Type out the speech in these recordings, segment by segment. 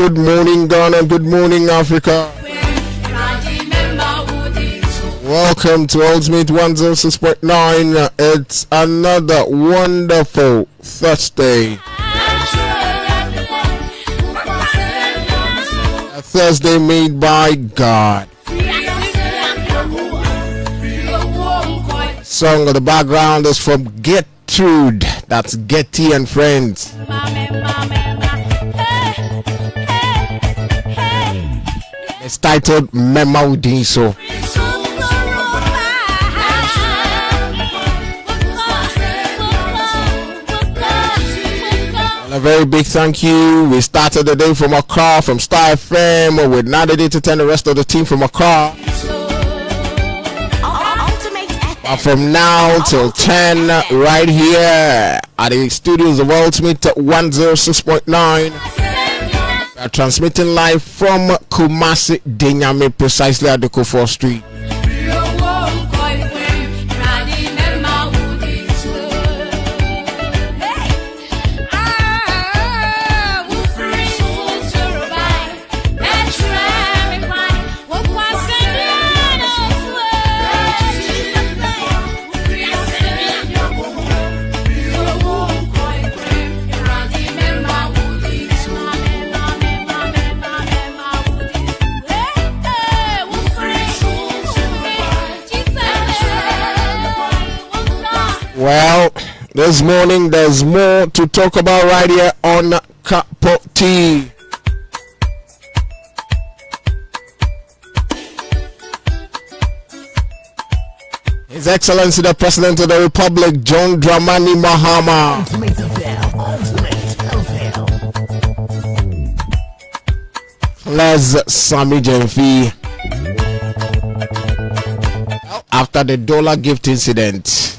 Good morning, Ghana. Good morning, Africa. Welcome to Ultimate 106.9. It's another wonderful Thursday. A Thursday made by God. Song of the background is from Gertrude. That's Getty and Friends. It's titled Mema Udinso. A very big thank you. We started the day from Accra, from Star FM. We're now ready to turn the rest of the team from Accra. From now till 10, right here at the studios of Ultimate 106.9. We are transmitting live from Kumasi, Denyame, precisely at the Kufuor Street. Well, this morning there's more to talk about right here on Capo T. His Excellency the President of the Republic, John Dramani Mahama, Les Sami Jenfi. After the dollar gift incident,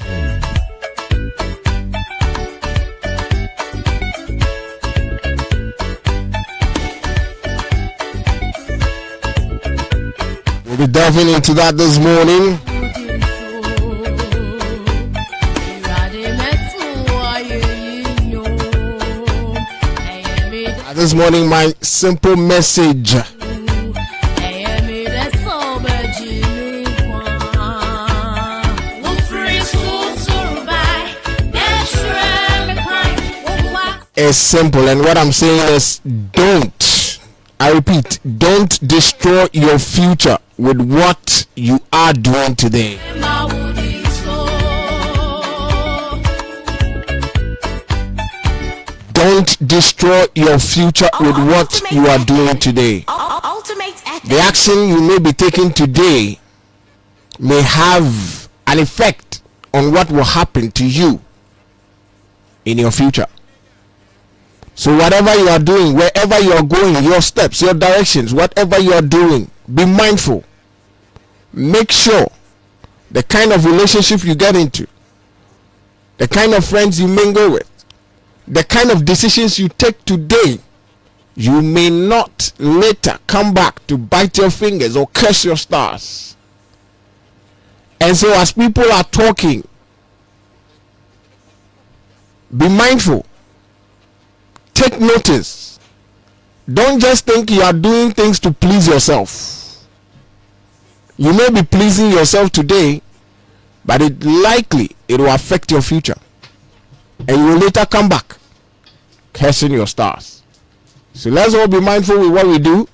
we'll be delving into that this morning. This morning, my simple message. Is simple, and what I'm saying is I repeat, don't destroy your future with what you are doing today. Don't destroy your future with what you are doing today. The action you may be taking today may have an effect on what will happen to you in your future. So whatever you are doing, wherever you are going, your steps, your directions, whatever you are doing, be mindful. Make sure the kind of relationship you get into, the kind of friends you mingle with, the kind of decisions you take today, you may not later come back to bite your fingers or curse your stars. And so as people are talking, be mindful. Take notice. Don't just think you are doing things to please yourself. You may be pleasing yourself today, but it will affect your future. And you will later come back cursing your stars. So let's all be mindful with what we do,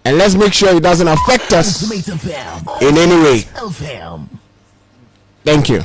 and let's make sure it doesn't affect us in any way. Thank you.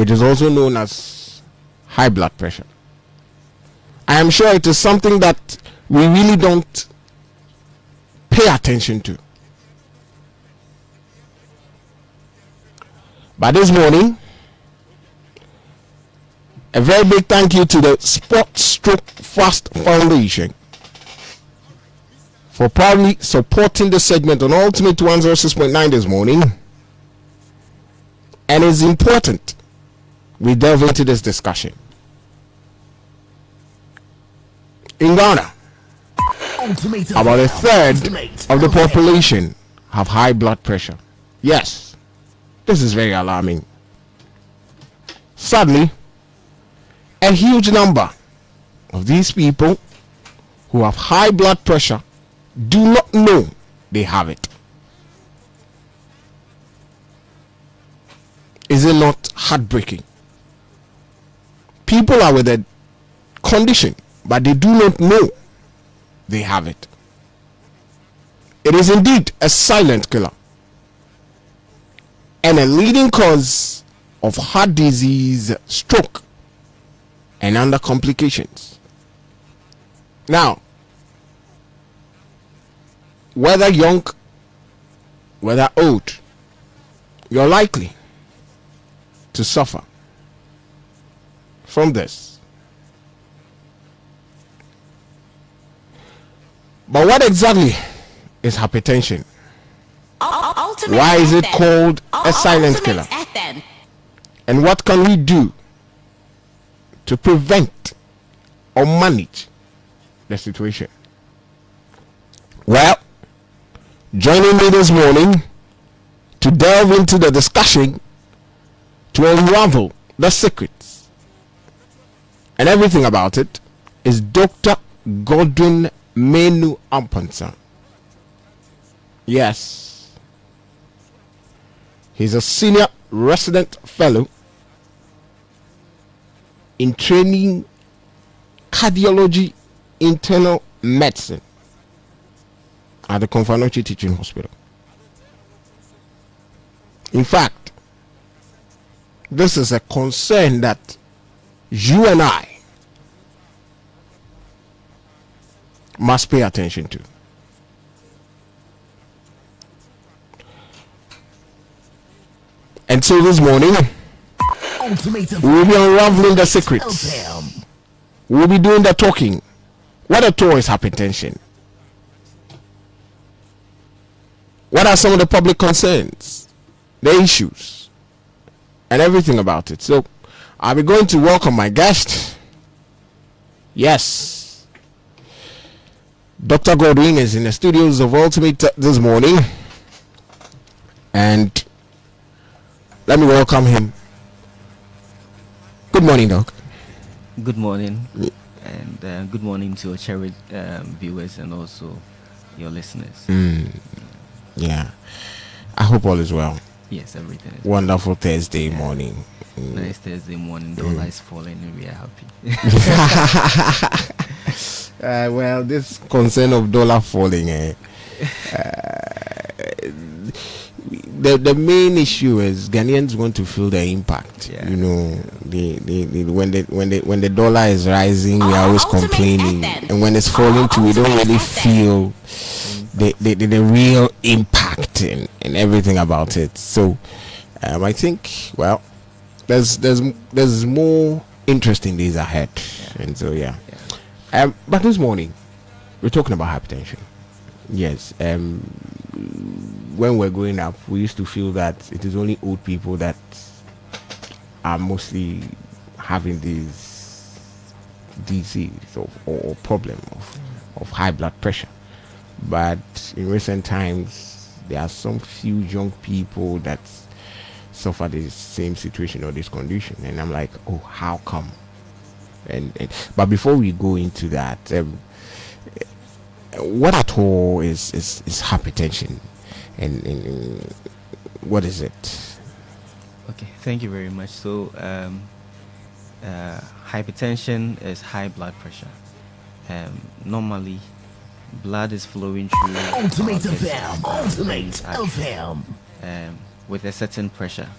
which is also known as high blood pressure. I am sure it is something that we really don't pay attention to. But this morning, a very big thank you to the Sport Stroke Fast Foundation for proudly supporting the segment on Ultimate 106.9 this morning. And it's important we delve into this discussion. In Ghana, about a third of the population have high blood pressure. Yes, this is very alarming. Sadly, a huge number of these people who have high blood pressure do not know they have it. Is it not heartbreaking? People are with a condition, but they do not know they have it. It is indeed a silent killer and a leading cause of heart disease, stroke, and other complications. Now, whether young, whether old, you're likely to suffer from this. But what exactly is hypertension? Why is it called a silent killer? And what can we do to prevent or manage the situation? Well, joining me this morning to delve into the discussion, to unravel the secrets and everything about it, is Dr. Godwin Menu Amponsah. Yes, he's a senior resident fellow in training cardiology internal medicine at the Confanochi Teaching Hospital. In fact, this is a concern that you and I must pay attention to. And so this morning, we'll be unraveling the secrets. We'll be doing the talking. What at all is hypertension? What are some of the public concerns, the issues, and everything about it? So I'll be going to welcome my guest. Yes, Dr. Godwin is in the studios of Ultimate this morning, and let me welcome him. Good morning, Doc. Good morning, and good morning to your cherished viewers and also your listeners. Yeah, I hope all is well. Yes, everything is wonderful Thursday morning. Nice Thursday morning. Dollar is falling and we are happy. Well, this concern of dollar falling, the main issue is Ghanaians want to feel the impact. Yeah. You know, when the dollar is rising, we are always complaining, and when it's falling too, we don't really feel the real impact and everything about it. So I think, well, there's more interesting days ahead. Yeah. And so but this morning we're talking about hypertension. Yes. When we're growing up, we used to feel that it is only old people that are mostly having this disease or problem of high blood pressure. But in recent times, there are some few young people that suffer the same situation or this condition, and I'm like, oh, how come? But before we go into that, what at all is hypertension, and what is it? Okay, thank you very much. So hypertension is high blood pressure. Normally blood is flowing through Ultimate FM with with a certain pressure.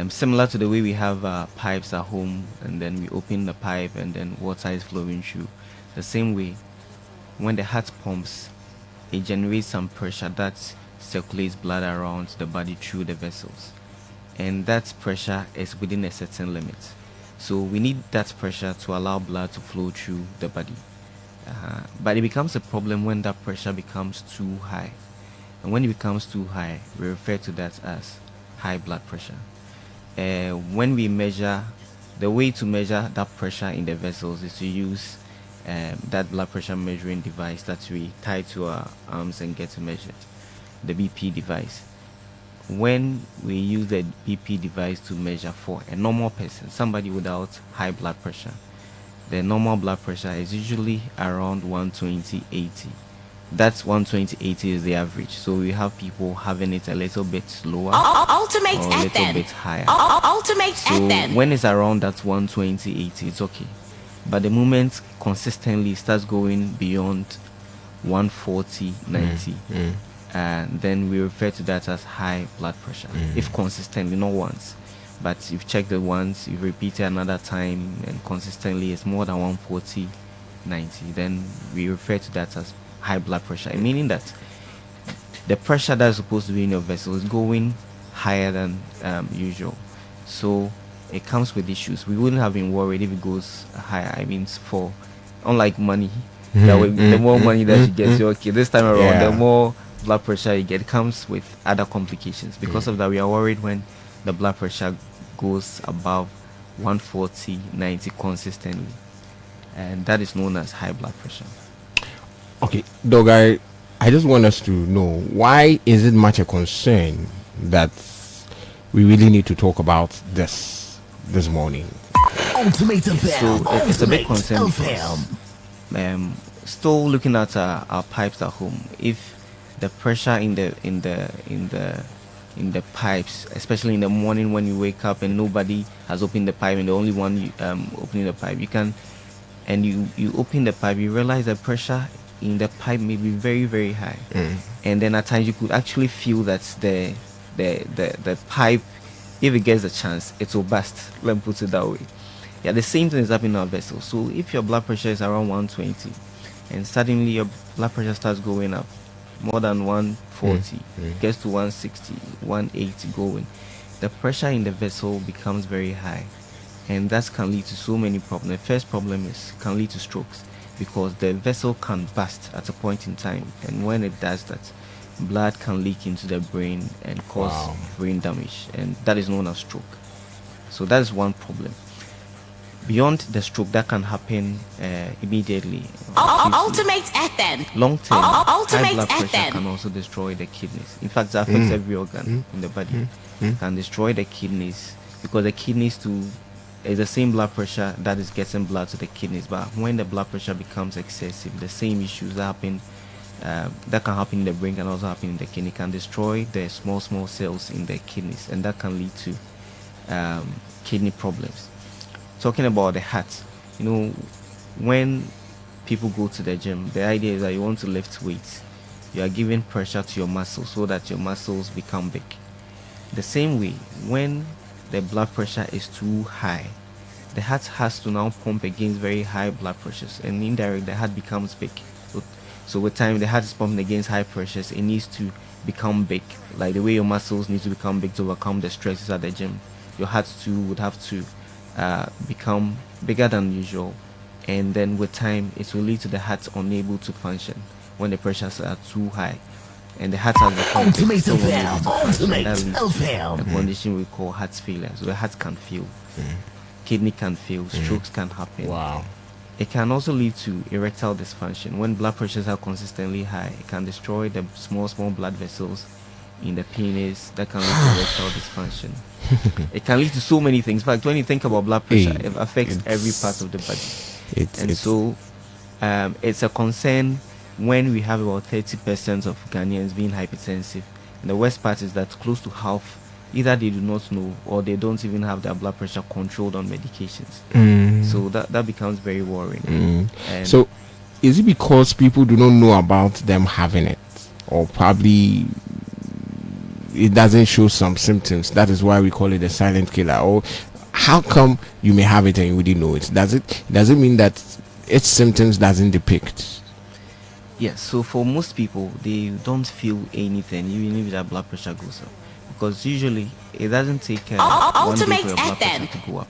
Similar to the way we have pipes at home, and then we open the pipe and then water is flowing through. The same way, when the heart pumps, it generates some pressure that circulates blood around the body through the vessels, and that pressure is within a certain limit. So we need that pressure to allow blood to flow through the body. But it becomes a problem when that pressure becomes too high, and when it becomes too high, we refer to that as high blood pressure. When we measure, the way to measure that pressure in the vessels is to use that blood pressure measuring device that we tie to our arms and get measured, the BP device. When we use the BP device to measure for a normal person, somebody without high blood pressure, the normal blood pressure is usually around 120/80. That's 120/80 is the average. So we have people having it a little bit lower Ultimate or a little FM. bit higher. Ultimate So FM. when it's around that 120/80, it's okay. But the moment consistently starts going beyond 140/90, and then we refer to that as high blood pressure. If consistently, not once, but you've checked it once, you've repeated another time, and consistently it's more than 140/90, then we refer to that as high blood pressure, meaning that the pressure that's supposed to be in your vessel is going higher than usual. So it comes with issues. We wouldn't have been worried if it goes higher. I mean, for unlike money, that way, the more money that you get, you're okay. This time around, the more blood pressure you get, comes with other complications. Because of that, we are worried when the blood pressure goes above 140/90 consistently, and that is known as high blood pressure. Okay, Doug, I just want us to know, why is it much a concern that we really need to talk about this morning? Ultimate So FM. it's a big Ultimate concern FM. because still looking at our pipes at home, if the pressure in the pipes, especially in the morning when you wake up and nobody has opened the pipe and the only one opening the pipe, you open the pipe, you realize the pressure in the pipe may be very, very high, and then at times you could actually feel that the pipe, if it gets a chance, it will burst. Let me put it that way. Yeah, the same thing is happening in our vessel. So if your blood pressure is around 120 and suddenly your blood pressure starts going up more than 140, gets to 160, 180 going, the pressure in the vessel becomes very high, and that can lead to so many problems. The first problem is can lead to strokes, because the vessel can burst at a point in time, and when it does that, blood can leak into the brain and cause brain damage, and that is known as stroke. So that is one problem. Beyond the stroke that can happen immediately, Ultimate FM. long term, high Ultimate blood pressure FM. can also destroy the kidneys. In fact, it affects every organ in the body. Can destroy the kidneys, because the kidneys too is the same blood pressure that is getting blood to the kidneys. But when the blood pressure becomes excessive, the same issues that happen that can happen in the brain can also happen in the kidney. Can destroy the small cells in the kidneys, and that can lead to kidney problems. Talking about the heart, when people go to the gym, the idea is that you want to lift weights. You are giving pressure to your muscles so that your muscles become big. The same way, when the blood pressure is too high, the heart has to now pump against very high blood pressures, and indirectly the heart becomes big. So with time, the heart is pumping against high pressures. It needs to become big, like the way your muscles need to become big to overcome the stresses at the gym. Your heart too would have to become bigger than usual, and then with time it will lead to the heart unable to function when the pressures are too high, and the heart has become Ultimate so unable FM. to function. That leads to FM. a condition we call heart failure. So the heart can fail, kidney can fail, strokes can happen. Wow. It can also lead to erectile dysfunction. When blood pressures are consistently high, it can destroy the small blood vessels in the penis. That can lead to erectile dysfunction. It can lead to so many things. In fact, when you think about blood pressure, it affects every part of the body. So it's a concern when we have about 30% of Ghanaians being hypertensive. And the worst part is that close to half, either they do not know or they don't even have their blood pressure controlled on medications. So that becomes very worrying. And So is it because people do not know about them having it, or probably it doesn't show some symptoms. That is why we call it a silent killer. Or how come you may have it and you didn't know it? Does it mean that its symptoms doesn't depict? Yes, so for most people, they don't feel anything even if their blood pressure goes up, because usually it doesn't take 1 day Ultimate for your blood pressure FM. to go up.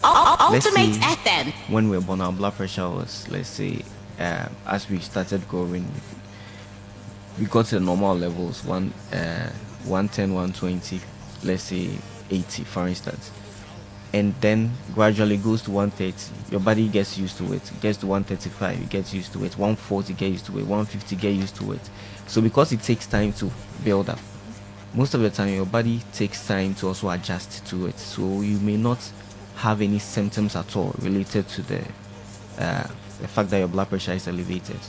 Let's Ultimate say FM. when we were born, our blood pressure was, let's say, as we started growing, we got to the normal levels, 110, 120, let's say 80 for instance, and then gradually goes to 130. Your body gets used to it. It gets to 135, it gets used to it. 140, get used to it. 150, get used to it. So because it takes time to build up, most of the time your body takes time to also adjust to it. So you may not have any symptoms at all related to the fact that your blood pressure is elevated.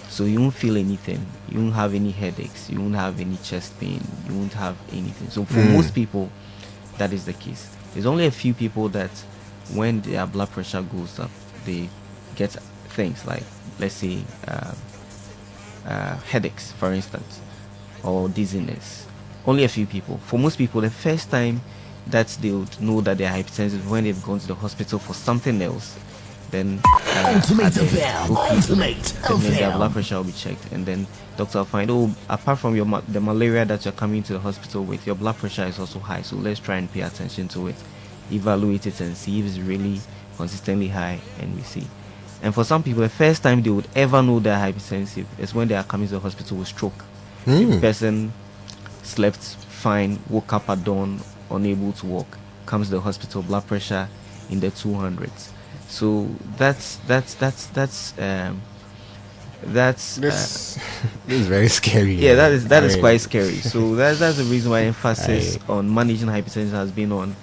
So you won't feel anything. You won't have any headaches. You won't have any chest pain. You won't have anything. So for most people, that is the case. There's only a few people that when their blood pressure goes up, they get things like, let's say, headaches, for instance, or dizziness. Only a few people. For most people, the first time that they would know that they're hypertensive is when they've gone to the hospital for something else. Then Ultimate at the FM. OPD, Ultimate then their FM. blood pressure will be checked, and then doctor will find, oh, apart from the malaria that you're coming to the hospital with, your blood pressure is also high, so let's try and pay attention to it, evaluate it, and see if it's really consistently high, and we see. And for some people, the first time they would ever know they're hypertensive is when they are coming to the hospital with stroke. The person slept fine, woke up at dawn, unable to walk, comes to the hospital, blood pressure in the 200s. So that's This this is very scary. yeah, that is I mean, quite scary. So that's the reason why emphasis on managing hypertension has been on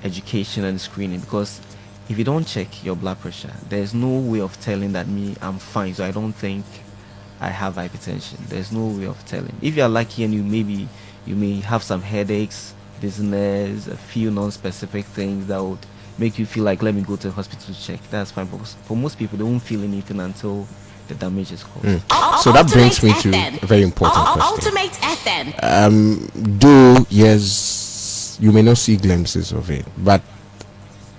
education and screening, because if you don't check your blood pressure, there's no way of telling that I'm fine, so I don't think I have hypertension. There's no way of telling. If you're lucky and you may have some headaches, dizziness, a few non-specific things that would make you feel like, let me go to the hospital to check. That's fine. But for most people, they won't feel anything until the damage is caused. So that brings me to a very important question. Ultimate FM. Though yes, you may not see glimpses of it, but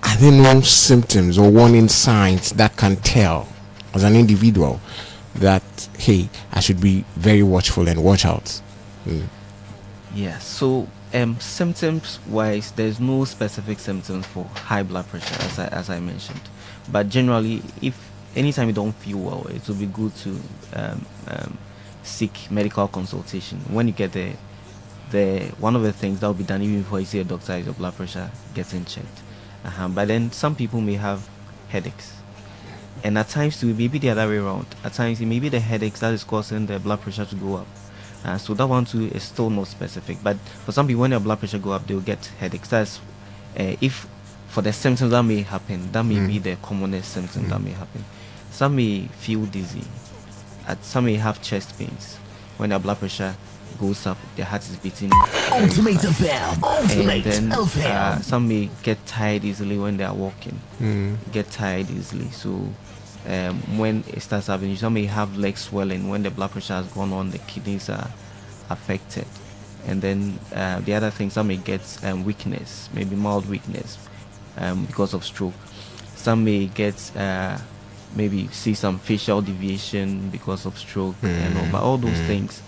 are there no symptoms or warning signs that can tell as an individual that, hey, I should be very watchful and watch out? Yeah, so symptoms wise, there's no specific symptoms for high blood pressure, as I mentioned, but generally, if anytime you don't feel well, it will be good to seek medical consultation. When you get the one of the things that will be done even before you see a doctor is your blood pressure getting checked. But then some people may have headaches, and at times too, maybe the other way around. At times it may be the headaches that is causing the blood pressure to go up. So that one too is still not specific. But for some people, when their blood pressure go up, they'll get headaches. That's if for the symptoms that may happen, that may be the commonest symptom that may happen. Some may feel dizzy. Some may have chest pains. When their blood pressure goes up, their heart is beating very Ultimate fast. FM. Ultimate And then FM. some may get tired easily when they are walking. Get tired easily. So when it starts happening, some may have leg swelling. When the blood pressure has gone on, the kidneys are affected. And then the other thing, some may get weakness, maybe mild weakness because of stroke. Some may get maybe see some facial deviation because of stroke and all, but all those things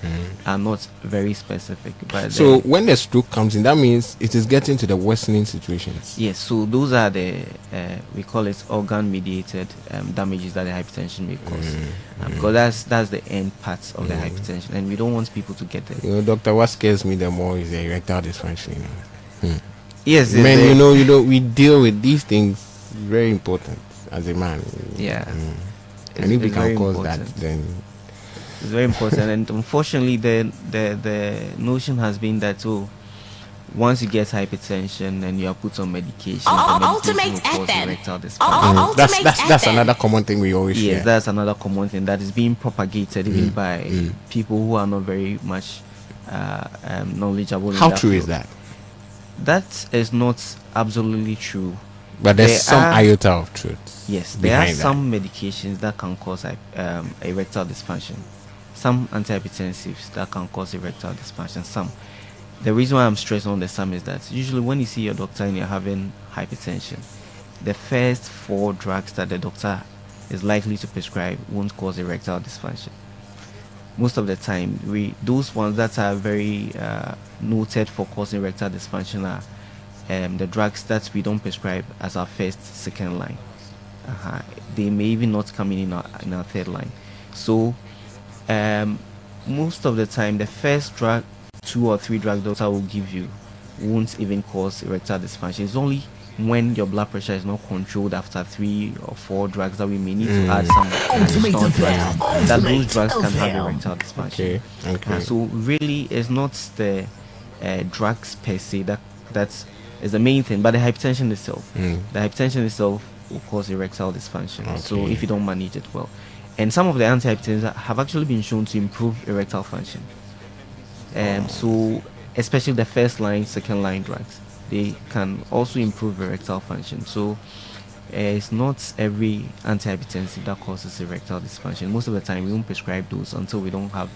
are not very specific. But So when the stroke comes in, that means it is getting to the worsening situations. yes, so those are the we call it organ mediated damages that the hypertension may cause, because that's the end parts of the hypertension, and we don't want people to get there. You know, doctor, what scares me the more is the erectile dysfunction. Yes, Man, the- you know, we deal with these things very important as a man. yeah, And if we it's very can cause important. that, then It's very important, and unfortunately, the notion has been that once you get hypertension and you are put on medication, the medication Ultimate will cause FM. erectile dysfunction. Ultimate that's FM. another common thing we always Yes, share. that's another common thing that is being propagated even by people who are not very much knowledgeable. How in true is field. that? That is not absolutely true. But there's There some are- iota of truth. Yes, there are behind that. some medications that can cause erectile dysfunction. Some antihypertensives that can cause erectile dysfunction. Some, the reason why I'm stressing on the sum is that usually when you see your doctor and you're having hypertension, the first 4 drugs that the doctor is likely to prescribe won't cause erectile dysfunction. Most of the time, those ones that are very noted for causing erectile dysfunction are the drugs that we don't prescribe as our first, second line. They may even not come in our third line. So most of the time, the first drug, 2 or 3 drugs doctor will give you won't even cause erectile dysfunction. It's only when your blood pressure is not controlled after 3 or 4 drugs that we may need to add some additional drugs, that those drugs can have erectile dysfunction. Okay. So really, it's not the drugs per se that is the main thing, but the hypertension itself. The hypertension itself will cause erectile dysfunction. So if you don't manage it well, and some of the antihypertensives have actually been shown to improve erectile function. So especially the first line, second line drugs, they can also improve erectile function. So it's not every antihypertensive that causes erectile dysfunction. Most of the time, we won't prescribe those until we don't have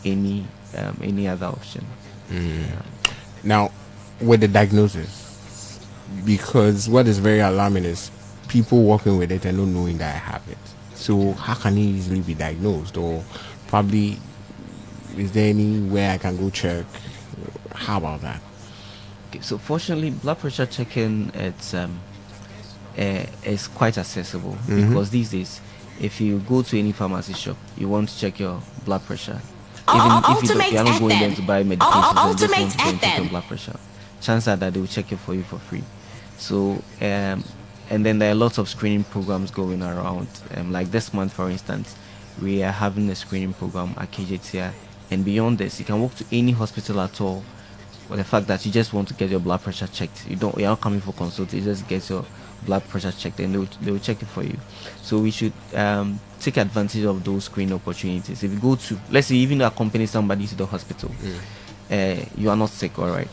any other option. Now, with the diagnosis, because what is very alarming is people walking with it and not knowing that I have it. So how can it easily be diagnosed? Or probably, is there any way I can go check? How about that? Okay, so fortunately, blood pressure checking is quite accessible because these days, if you go to any pharmacy shop, you want to check your blood pressure. Even if you're not going there to buy medication, you just want to go and check your blood pressure. Chances are that they will check it for you for free. So, and then there are lots of screening programs going around. Like this month, for instance, we are having a screening program at KJTI. And beyond this, you can walk to any hospital at all with the fact that you just want to get your blood pressure checked. You're not coming for consult, you just get your blood pressure checked and they will check it for you. So we should take advantage of those screening opportunities. If you go to, let's say, even accompany somebody to the hospital, you are not sick, all right,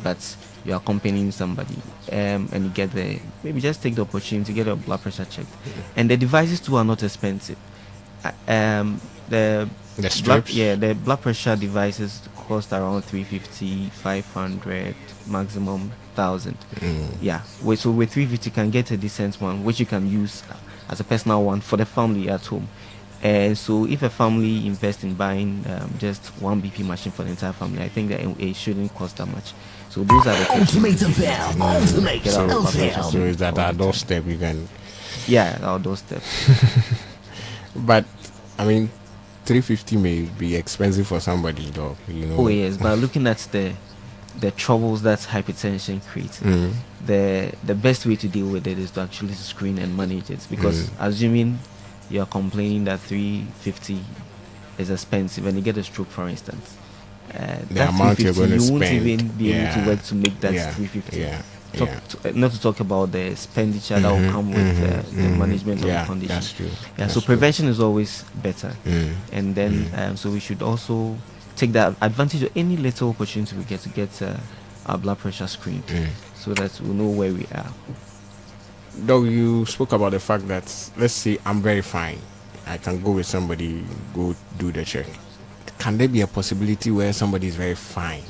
but you're accompanying somebody and you get there, maybe just take the opportunity to get your blood pressure checked. And the devices too are not expensive. The blood pressure devices cost around 350, 500, maximum 1,000. So with 350 you can get a decent one which you can use as a personal one for the family at home. And so if a family invests in buying just one BP machine for the entire family, I think that it shouldn't cost that much. So those are the Ultimate FM. So is that our doorstep you can? Yeah, our doorstep. But I mean, 350 may be expensive for somebody, though. Oh yes, but looking at the troubles that hypertension creates, the best way to deal with it is to actually screen and manage it. Because assuming you are complaining that 350 is expensive and you get a stroke, for instance, the amount you're going to spend, you won't even be able to work to make that 350. Not to talk about the expenditure that will come with the management of the condition. That's true. So prevention is always better. And then so we should also take that advantage of any little opportunity we get to get our blood pressure screened, so that we know where we are. Though you spoke about the fact that, let's say I'm very fine, I can go with somebody, go do the check. Can there be a possibility where somebody is very fine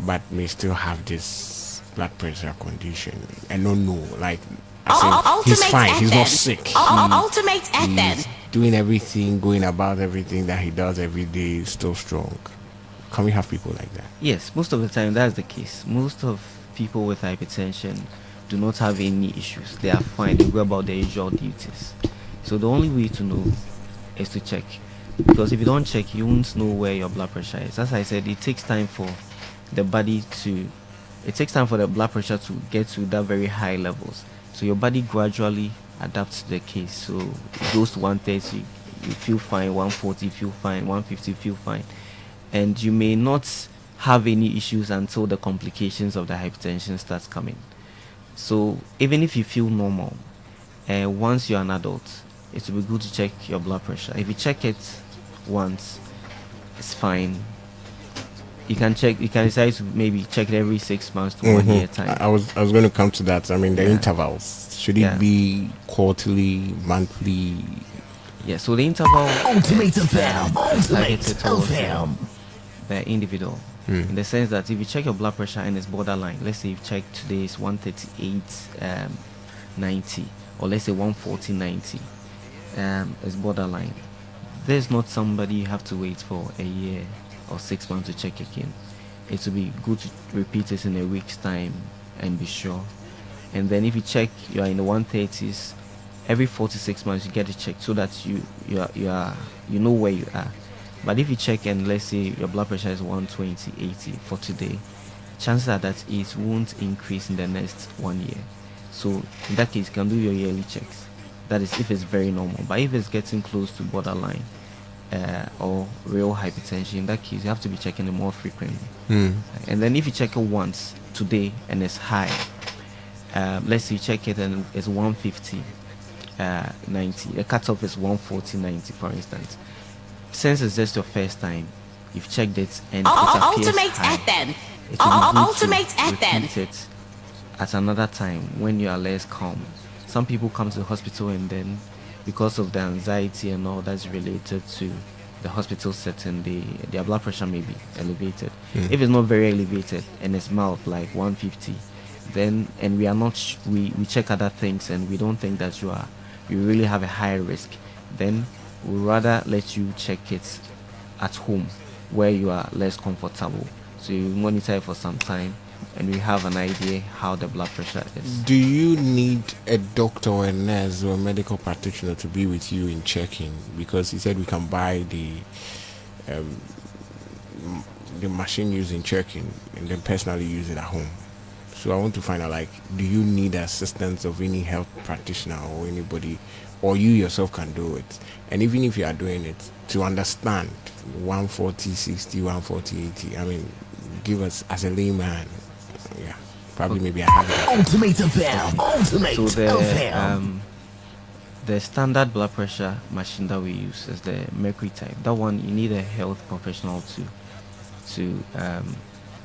but may still have this blood pressure condition and don't know? Like, I say, he's fine, he's not sick, he's doing everything, going about everything that he does every day, still strong. Can we have people like that? Yes, most of the time that's the case. Most of people with hypertension do not have any issues. They are fine, they go about their usual duties. So the only way to know is to check, because if you don't check, you won't know where your blood pressure is. As I said, it takes time for the blood pressure to get to that very high levels. So your body gradually adapts to the case. So it goes to 130, you feel fine, 140, you feel fine, 150, you feel fine. And you may not have any issues until the complications of the hypertension starts coming. So even if you feel normal, once you're an adult, it will be good to check your blood pressure. If you check it once, it's fine. You can decide to maybe check it every 6 months to 1 year time. I was going to come to that. I mean, the intervals, should it be quarterly, monthly? Yeah, so the interval Ultimate FM. is targeted towards the individual. in the sense that if you check your blood pressure and it's borderline, let's say you check today is 138 90, or let's say 140 90, it's borderline. There's not somebody you have to wait for a year or 6 months to check again. It will be good to repeat it in a week's time and be sure. And then if you check you are in the 130s, every 4 to 6 months you get it checked so that you know where you are. But if you check and let's say your blood pressure is 120 80 for today, chances are that it won't increase in the next 1 year. So in that case, you can do your yearly checks. That is if it's very normal. But if it's getting close to borderline or real hypertension, in that case you have to be checking it more frequently. And then if you check it once today and it's high, let's say you check it and it's 150 90, the cutoff is 140 90 for instance. Since it's just your first time, you've checked it and it appears high, it will be good to repeat it at another time when you are less calm. Some people come to the hospital and then because of the anxiety and all that's related to the hospital setting, their blood pressure may be elevated. If it's not very elevated and it's mild like 150, then and we are not we check other things and we don't think that you really have a high risk, then we'd rather let you check it at home where you are less comfortable, so you monitor it for some time and we have an idea how the blood pressure is. Do you need a doctor or a nurse or a medical practitioner to be with you in checking? Because he said we can buy the machine used in checking and then personally use it at home. So I want to find out, like, do you need assistance of any health practitioner or anybody, or you yourself can do it? And even if you are doing it, to understand 140 60, 140 80, I mean, give us as a layman. Yeah, probably maybe I have it. Ultimate FM. Ultimate So FM. the standard blood pressure machine that we use is the mercury type. That one you need a health professional to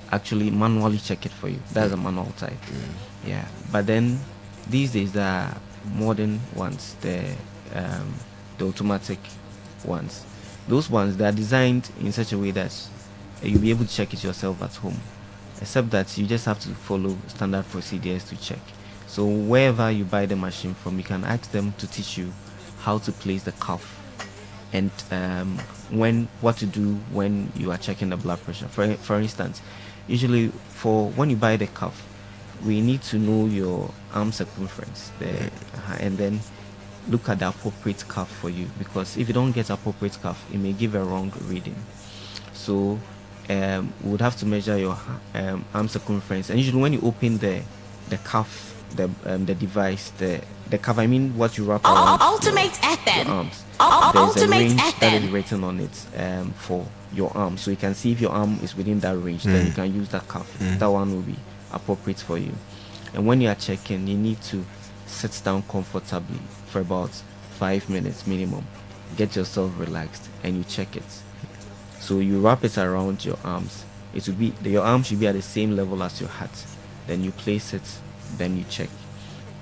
actually manually check it for you. That's a manual type. Yeah, but then these days there are modern ones, the automatic ones. Those ones, they are designed in such a way that you'll be able to check it yourself at home, except that you just have to follow standard procedures to check. So wherever you buy the machine from, you can ask them to teach you how to place the cuff and what to do when you are checking the blood pressure. For instance, usually for when you buy the cuff, we need to know your arm circumference and then look at the appropriate cuff for you, because if you don't get appropriate cuff, it may give a wrong reading. So we would have to measure your arm circumference, and usually when you open the cuff, the device, the cuff, I mean what you wrap around your arms, there's a range that is written on it for your arm, so you can see if your arm is within that range, then you can use that cuff. That one will be appropriate for you. And when you are checking, you need to sit down comfortably for about 5 minutes minimum, get yourself relaxed, and you check it. So you wrap it around your arms. It will be your arm should be at the same level as your heart. Then you place it, then you check.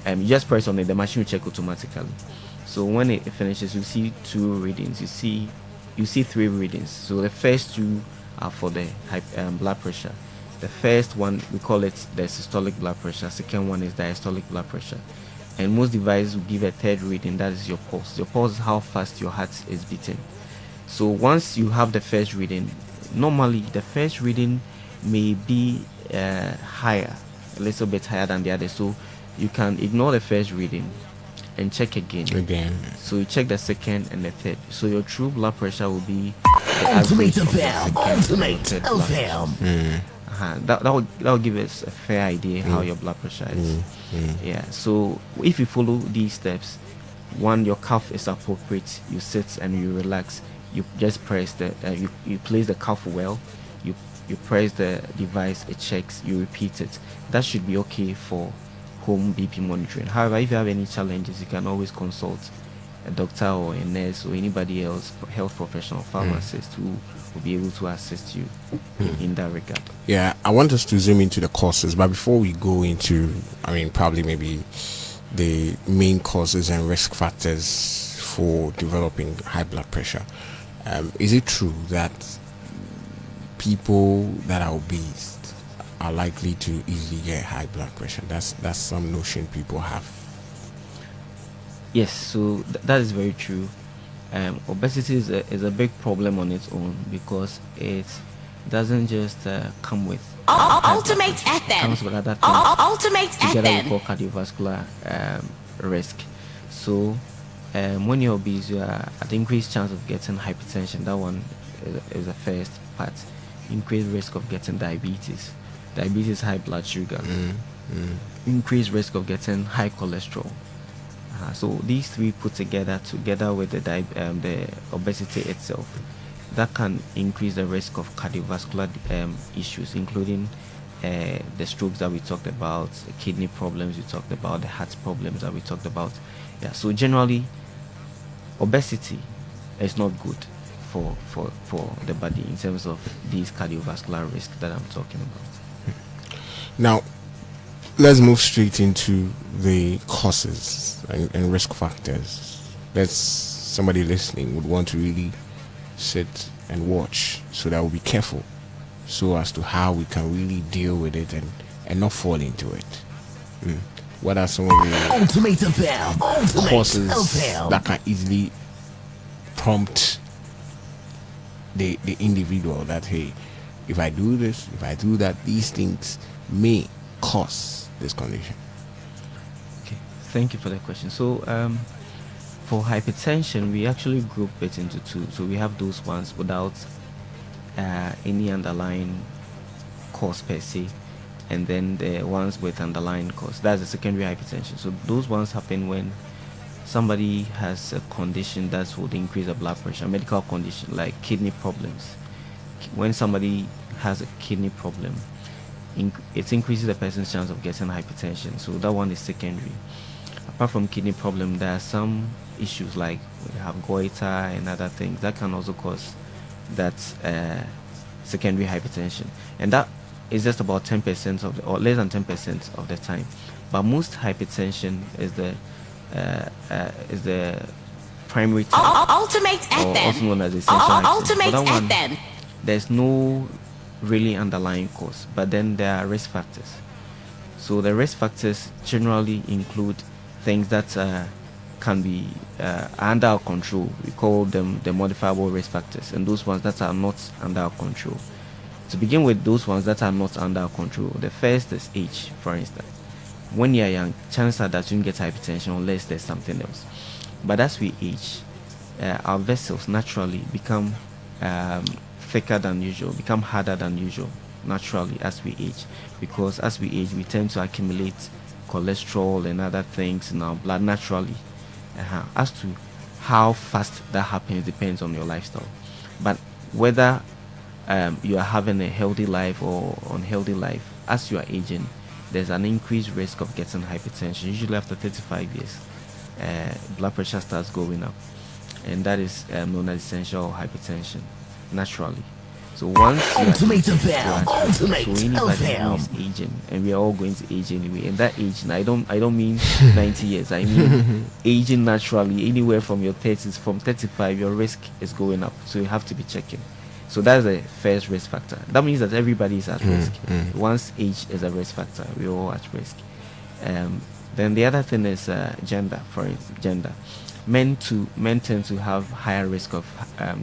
You just press on it, the machine will check automatically. So when it finishes, you see 2 readings. You see 3 readings. So the first 2 are for the blood pressure. The first one, we call it the systolic blood pressure. Second one is diastolic blood pressure. And most devices will give a 3rd reading, that is your pulse. Your pulse is how fast your heart is beating. So once you have the first reading, normally the first reading may be higher, a little bit higher than the other. So you can ignore the first reading and check again. So you check the second and the third. So your true blood pressure will be the Ultimate average of the FM. second and the Ultimate third blood pressure. FM. That will give us a fair idea how your blood pressure is. Yeah. So if you follow these steps, one, your cuff is appropriate. You sit and you relax. You just press you place the cuff well. You press the device. It checks. You repeat it. That should be okay for home BP monitoring. However, if you have any challenges, you can always consult a doctor or a nurse or anybody else, health professional, pharmacist, who will be able to assist you in that regard. Yeah, I want us to zoom into the causes, but before we go into, probably maybe the main causes and risk factors for developing high blood pressure, is it true that people that are obese are likely to easily get high blood pressure. That's some notion people have. Yes, so that is very true. Obesity is a big problem on its own because it doesn't just come with Ultimate comes with other FM. things Ultimate together we call FM. cardiovascular risk. So when you're obese, you are at increased chance of getting hypertension. That one is the first part. Increased risk of getting diabetes. Diabetes, high blood sugar. Increased risk of getting high cholesterol. So these three put together with the obesity itself, that can increase the risk of cardiovascular issues, including the strokes that we talked about, the kidney problems we talked about, the heart problems that we talked about. Yeah. So generally, obesity is not good for the body in terms of these cardiovascular risks that I'm talking about. Now, let's move straight into the causes and risk factors. Somebody listening would want to really sit and watch, so that we'll be careful so as to how we can really deal with it and not fall into it. What are some of the Ultimate FM. Ultimate causes FM. that can easily prompt the individual that, hey, if I do this, if I do that, these things may cause this condition? Okay, thank you for that question. So for hypertension, we actually group it into two. So we have those ones without any underlying cause per se, and then the ones with underlying cause. That's the secondary hypertension. So those ones happen when somebody has a condition that would increase the blood pressure, a medical condition like kidney problems. When somebody has a kidney problem, it increases the person's chance of getting hypertension. So that one is secondary. Apart from kidney problem, there are some issues like we have goiter and other things that can also cause that secondary hypertension, and that is just about 10% of or less than 10% of the time. But most hypertension is the primary type, Ultimate or also FM. known as essential hypertension. Ultimate For that one, FM. there's no really underlying cause, but then there are risk factors. So the risk factors generally include things that can be under our control. We call them the modifiable risk factors, and those ones that are not under our control. To begin with, those ones that are not under our control, the first is age. For instance, when you're young, chances are that you can get hypertension unless there's something else. But as we age, our vessels naturally become thicker than usual, become harder than usual naturally as we age, because as we age we tend to accumulate cholesterol and other things in our blood naturally. As to how fast that happens depends on your lifestyle, but whether you are having a healthy life or unhealthy life, as you are aging, there's an increased risk of getting hypertension. Usually after 35 years, blood pressure starts going up, and that is known as essential hypertension naturally. So once you Ultimate are FM. Ultimate so anybody who is FM. aging, and we are all going to age anyway, and that age, and I don't mean 90 years, I mean aging naturally. Anywhere from your 30s, from 35, your risk is going up, so you have to be checking. So that's the first risk factor. That means that everybody is at risk. Once age is a risk factor, we're all at risk. Then the other thing is gender. Gender, men tend to have higher risk of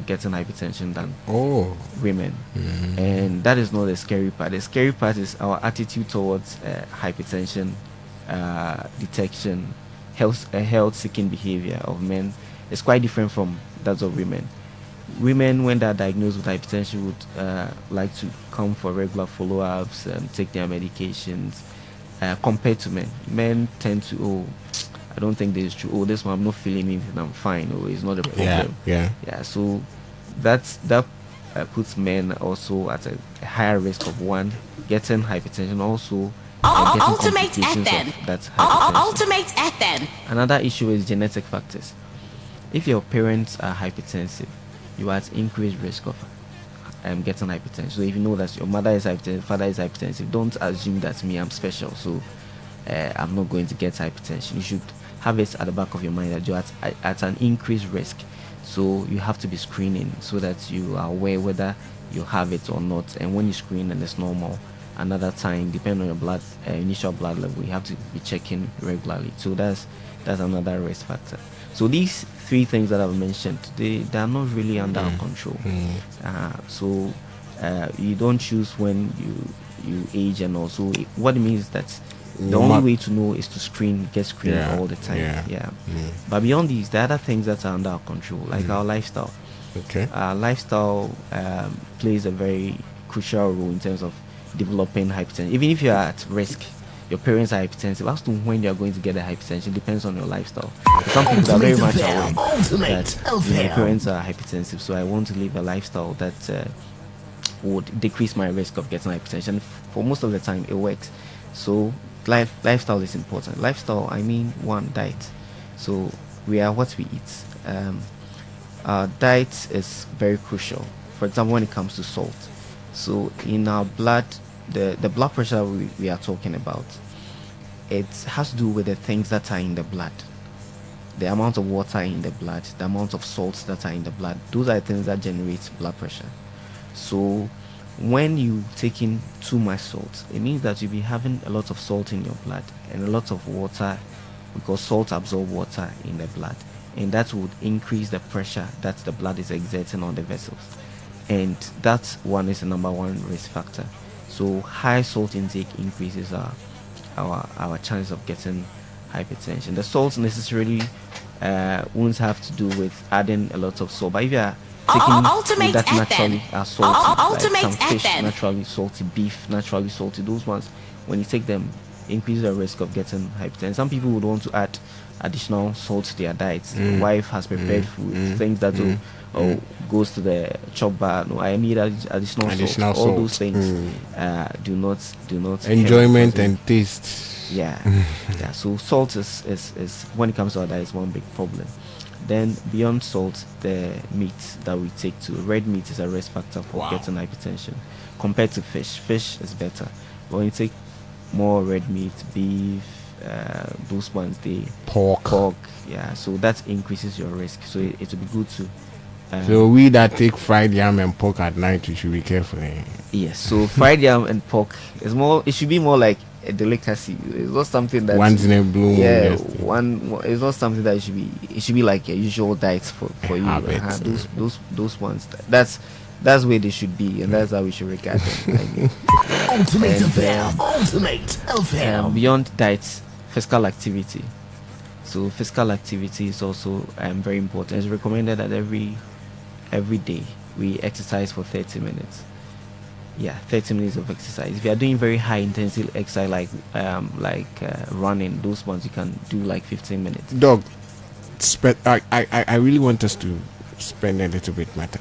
getting hypertension than women, and that is not the scary part. The scary part is our attitude towards hypertension detection. Health-seeking behavior of men is quite different from that of women. Women, when they're diagnosed with hypertension, would like to come for regular follow-ups and take their medications, compared to men. Men tend to, I don't think this is true. This one I'm not feeling it and I'm fine. It's not a problem. Yeah. So that puts men also at a higher risk of one getting hypertension, also getting Ultimate complications FM. of that hypertension. Ultimate FM. Another issue is genetic factors. If your parents are hypertensive, you are at increased risk of getting hypertension. So if you know that your mother is hypertensive, father is hypertensive, don't assume that I'm special, so I'm not going to get hypertension. You should have it at the back of your mind that you're at an increased risk. So you have to be screening so that you are aware whether you have it or not. And when you screen and it's normal, another time, depending on your blood initial blood level, you have to be checking regularly. So that's another risk factor. So these three things that I've mentioned, they are not really under our control. So you don't choose when you age, and also what it means is that the only way to know is to get screened all the time. But beyond these, there are other things that are under our control, like our lifestyle. Our lifestyle plays a very crucial role in terms of developing hypertension. Even if you are at risk, your parents are hypertensive, as to when you are going to get a hypertension depends on your lifestyle. Some people are very much aware that my parents are hypertensive, so I want to live a lifestyle that would decrease my risk of getting hypertension. For most of the time, it works. So lifestyle is important. Lifestyle, I mean, one, diet. So we are what we eat. Diet is very crucial. For example, when it comes to salt. So in our blood, the blood pressure we are talking about, it has to do with the things that are in the blood. The amount of water in the blood, the amount of salts that are in the blood. Those are things that generate blood pressure. So when you take in too much salt, it means that you'll be having a lot of salt in your blood and a lot of water, because salt absorbs water in the blood, and that would increase the pressure that the blood is exerting on the vessels, and that one is the number one risk factor. So high salt intake increases our chance of getting hypertension. The salts necessarily won't have to do with adding a lot of salt, but if you are taking food that naturally are salty, like some fish naturally salty, beef naturally salty, those ones, when you take them, increase the risk of getting hypertension. Some people would want to add additional salt to their diets. Wife has prepared food, things that goes to the chop bar. No, I need additional salt. All those things do not enjoyment and taste. Yeah. So salt is when it comes to our diet, is one big problem. Then beyond salt, the meat that we take to red meat is a risk factor for getting hypertension compared to fish. Fish is better, but when you take more red meat, beef, those ones, they pork, so that increases your risk. So it would be good to so we that take fried yam and pork at night, we should be careful. Yes, so fried yam and pork is more, it should be more like a delicacy. It's not something that once in a blue moon. It's not something that it should be like a usual diet for you. Those ones, that's where they should be, and that's how we should regard them. Ultimate affair. Beyond diet, physical activity. So physical activity is also very important. It's recommended that every day we exercise for 30 minutes. 30 minutes of exercise. If you are doing very high intensity exercise like running, those ones you can do like 15 minutes. Dog, I really want us to spend a little bit matter.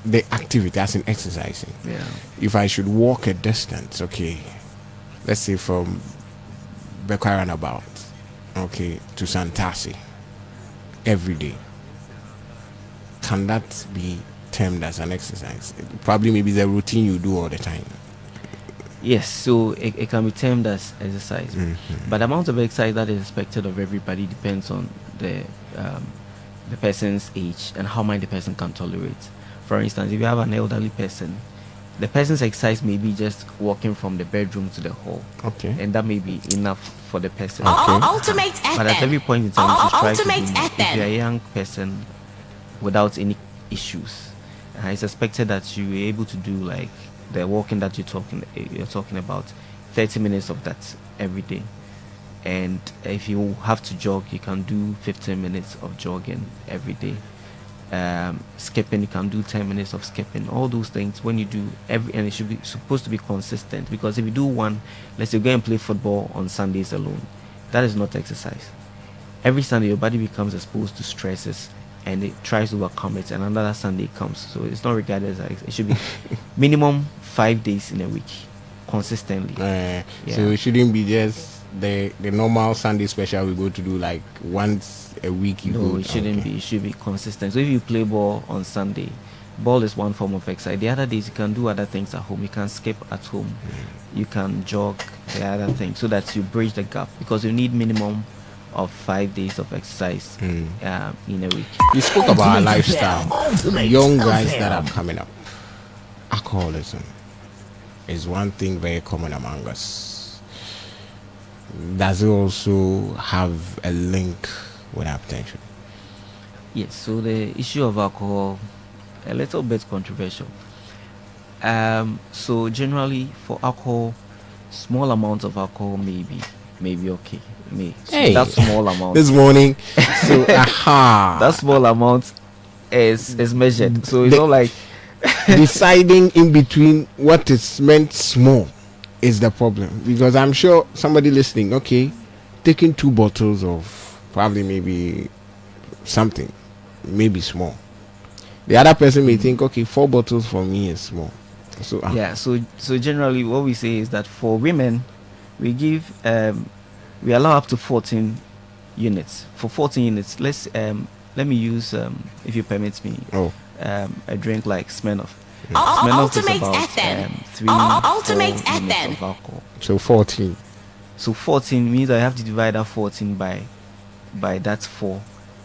The activity, as in exercising. If I should walk a distance, okay, let's say from Bekwai Roundabout, okay, to Santasi every day, can that be termed as an exercise? Probably maybe the routine you do all the time. Yes, so it can be termed as exercise, but the amount of exercise that is expected of everybody depends on the person's age and how much the person can tolerate. For instance, if you have an elderly person, the person's exercise may be just walking from the bedroom to the hall, and that may be enough for the person. But at every point in time, you should try to do, if you're a young person without any issues, it's expected that you are able to do like the walking that you're talking about, 30 minutes of that every day. And if you have to jog, you can do 15 minutes of jogging every day. Skipping, you can do 10 minutes of skipping. All those things, when you do and it should be supposed to be consistent, because if you do one, let's say you go and play football on Sundays alone, that is not exercise. Every Sunday your body becomes exposed to stresses and it tries to overcome it, and another Sunday comes, so it's not regarded as it should be minimum 5 days in a week consistently. So it shouldn't be just the normal Sunday special we go to do like once a week. It shouldn't be. It should be consistent. So if you play ball on Sunday, ball is one form of exercise. The other days you can do other things at home. You can skip at home, you can jog, the other things, so that you bridge the gap, because you need minimum of 5 days of exercise in a week. You spoke about Ultimate lifestyle. FM. Ultimate Young guys that FM. are coming up. Alcoholism is one thing very common among us. Does it also have a link with hypertension? Yes, so the issue of alcohol, a little bit controversial. So generally for alcohol, small amounts of alcohol may be okay. So Hey, that small amount. This morning, so That small amount is measured. So it's The- not like deciding in between what is meant small is the problem, because I'm sure somebody listening, okay, taking 2 bottles of probably maybe something, maybe small. The other person may think, okay, 4 bottles for me is small. So yeah. So generally what we say is that for women, we give we allow up to 14 units. For 14 units, let me use if you permit me, oh, a drink like Smirnoff. Ul- Smirnoff is Ultimate about FM. 3 Ultimate 4 units FM. of alcohol. so 14. So 14 means I have to divide that 14 by that 4.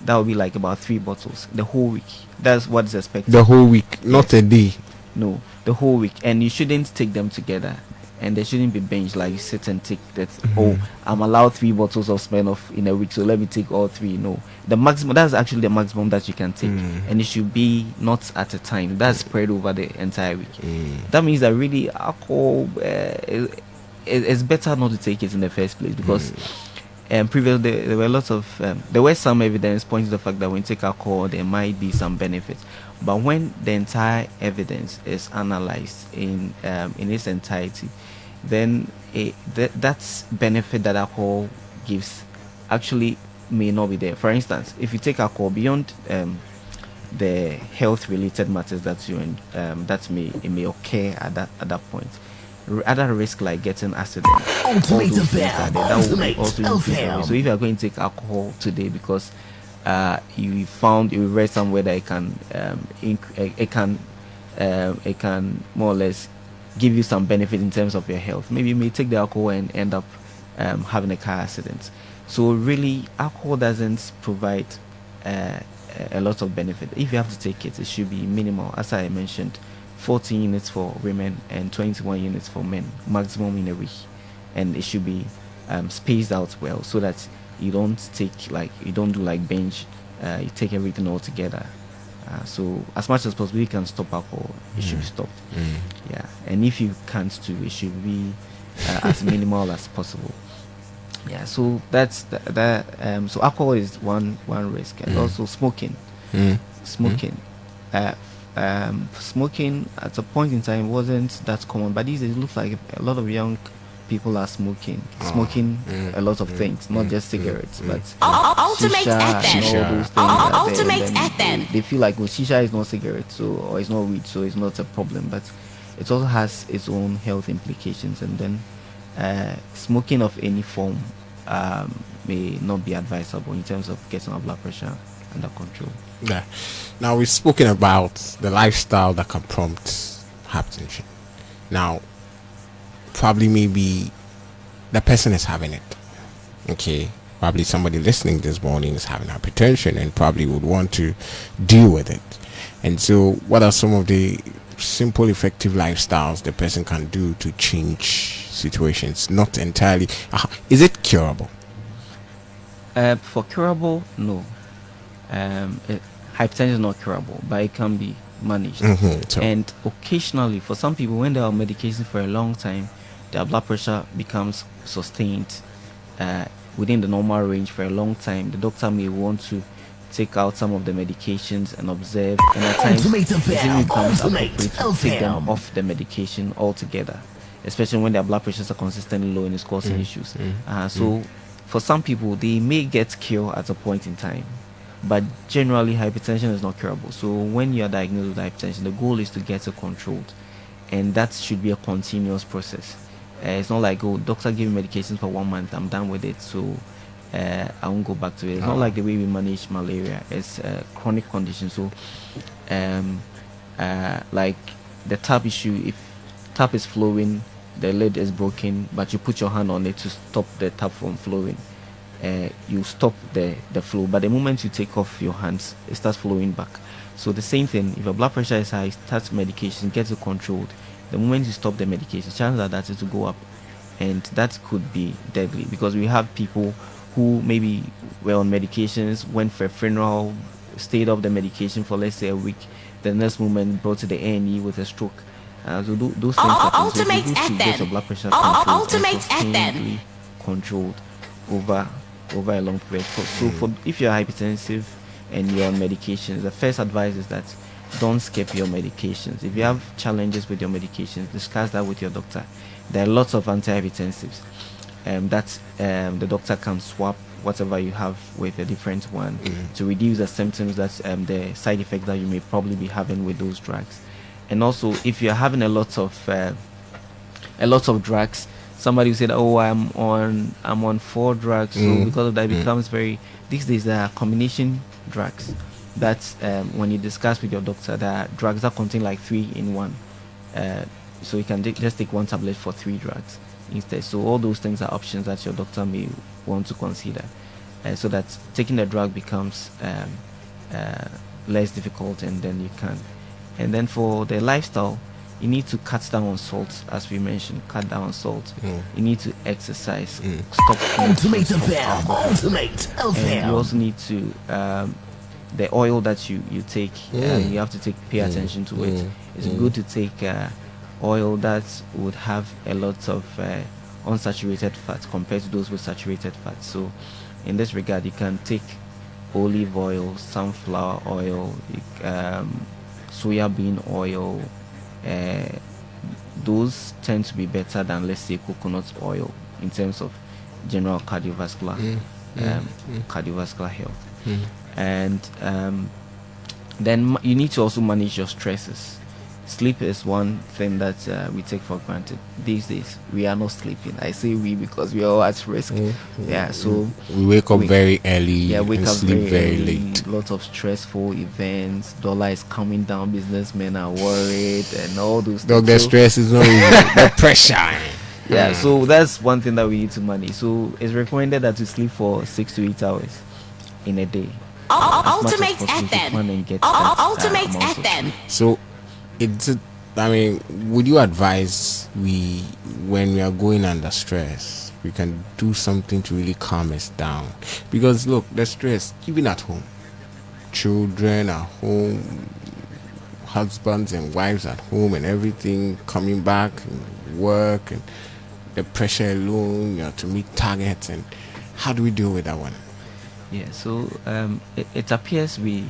That would be like about 3 bottles the whole week. That's what is expected. The whole week, not a day. No, the whole week. And you shouldn't take them together. And they shouldn't be binged, like you sit and take that. Oh, I'm allowed 3 bottles of Smirnoff in a week, so let me take all 3. No, the maximum, that's actually the maximum that you can take, and it should be not at a time. That's spread over the entire week. That means that really alcohol it's better not to take it in the first place, because previously there were lots of there were some evidence pointing to the fact that when you take alcohol there might be some benefits, but when the entire evidence is analyzed in its entirety, then that benefit that alcohol gives actually may not be there. For instance, if you take alcohol beyond the health related matters that that may occur at that point, other risk like getting accidents, all those Ultimate things FM. are there. That will Ultimate also increase your FM. risk. So if you are going to take alcohol today because you read somewhere that it can more or less give you some benefit in terms of your health, maybe you may take the alcohol and end up having a car accident. So really alcohol doesn't provide a lot of benefit. If you have to take it, it should be minimal, as I mentioned, 14 units for women and 21 units for men maximum in a week, and it should be spaced out well, so that you don't do like binge, you take everything all together. So as much as possible you can stop alcohol, it should be stopped. Yeah, and if you can't do, it should be as minimal as possible. Yeah, so that's that. So alcohol is one risk, and also smoking. Smoking at a point in time wasn't that common, but these days it looks like a lot of young people are smoking a lot of things, not just cigarettes, but Ultimate shisha and all FM. those things are there, Ultimate and then FM. they feel like, well, shisha is not cigarette, or it's not weed, so it's not a problem, but it also has its own health implications. And then smoking of any form may not be advisable in terms of getting our blood pressure under control. Yeah. Now we've spoken about the lifestyle that can prompt hypertension. Now, probably maybe the person is having it. Okay. Probably somebody listening this morning is having hypertension and probably would want to deal with it. And so what are some of the simple, effective lifestyles the person can do to change situations? Not entirely. Is it curable? For curable, no. Hypertension is not curable, but it can be managed. So, And occasionally, for some people, when they are on medication for a long time, their blood pressure becomes sustained within the normal range for a long time. The doctor may want to take out some of the medications and observe, and at times Ultimate it FM. even becomes Ultimate appropriate to take them FM. off the medication altogether, especially when their blood pressures are consistently low and it's causing issues. So for some people, they may get cured at a point in time, but generally hypertension is not curable. So when you are diagnosed with hypertension, the goal is to get it controlled, and that should be a continuous process. It's not like, oh, doctor gave me medications for 1 month, I'm done with it, so I won't go back to it. It's not like the way we manage malaria. It's a chronic condition. So like the tap issue, if tap is flowing, the lid is broken, but you put your hand on it to stop the tap from flowing, you stop the flow. But the moment you take off your hands, it starts flowing back. So the same thing, if your blood pressure is high, start medication, get it controlled. The moment you stop the medication, chances are that it will go up, and that could be deadly, because we have people who maybe were on medications, went for a funeral, stayed off the medication for let's say a week, the next moment brought to the A&E with a stroke. So those things happen. So it's good to get your blood pressure controlled and sustainably controlled over a long period. So if you're hypertensive and you're on medications, the first advice is that don't skip your medications. If you have challenges with your medications, discuss that with your doctor. There are lots of antihypertensives that the doctor can swap whatever you have with a different one to reduce the symptoms, that the side effects that you may probably be having with those drugs. And also, if you're having a lot of drugs, somebody said, "Oh, I'm on 4 drugs," so because of that, it becomes very. These days there are combination drugs. That's when you discuss with your doctor, there are drugs that contain like 3 in 1. So you can just take 1 tablet for 3 drugs instead. So all those things are options that your doctor may want to consider, so that taking the drug becomes less difficult, and then you can. And then for the lifestyle, you need to cut down on salt, as we mentioned. Cut down on salt. You need to exercise. Stop Ultimate FM. Ultimate and you FM. also need to the oil that you take. You have to pay attention to it. It's good to take oil that would have a lot of unsaturated fats compared to those with saturated fats. So in this regard, you can take olive oil, sunflower oil, soya bean oil. Those tend to be better than, let's say, coconut oil in terms of general cardiovascular health. And then you need to also manage your stresses. Sleep is one thing that we take for granted these days. We are not sleeping. I say we because we are all at risk. So we wake up very early wake and up sleep very early, late. lots of stressful events. Dollar is coming down. Businessmen are worried and all those Dog, the things. So- stress is not easy. The pressure. so that's one thing that we need to manage. So it's recommended that you sleep for 6 to 8 hours in a day. As much as Ultimate possible, to FM. plan and get that, Ultimate amount of FM. sleep. So, would you advise when we are going under stress, we can do something to really calm us down? Because look, the stress, even at home, children at home, husbands and wives at home, and everything coming back and work, and the pressure alone, you have to meet targets, and how do we deal with that one? So it appears we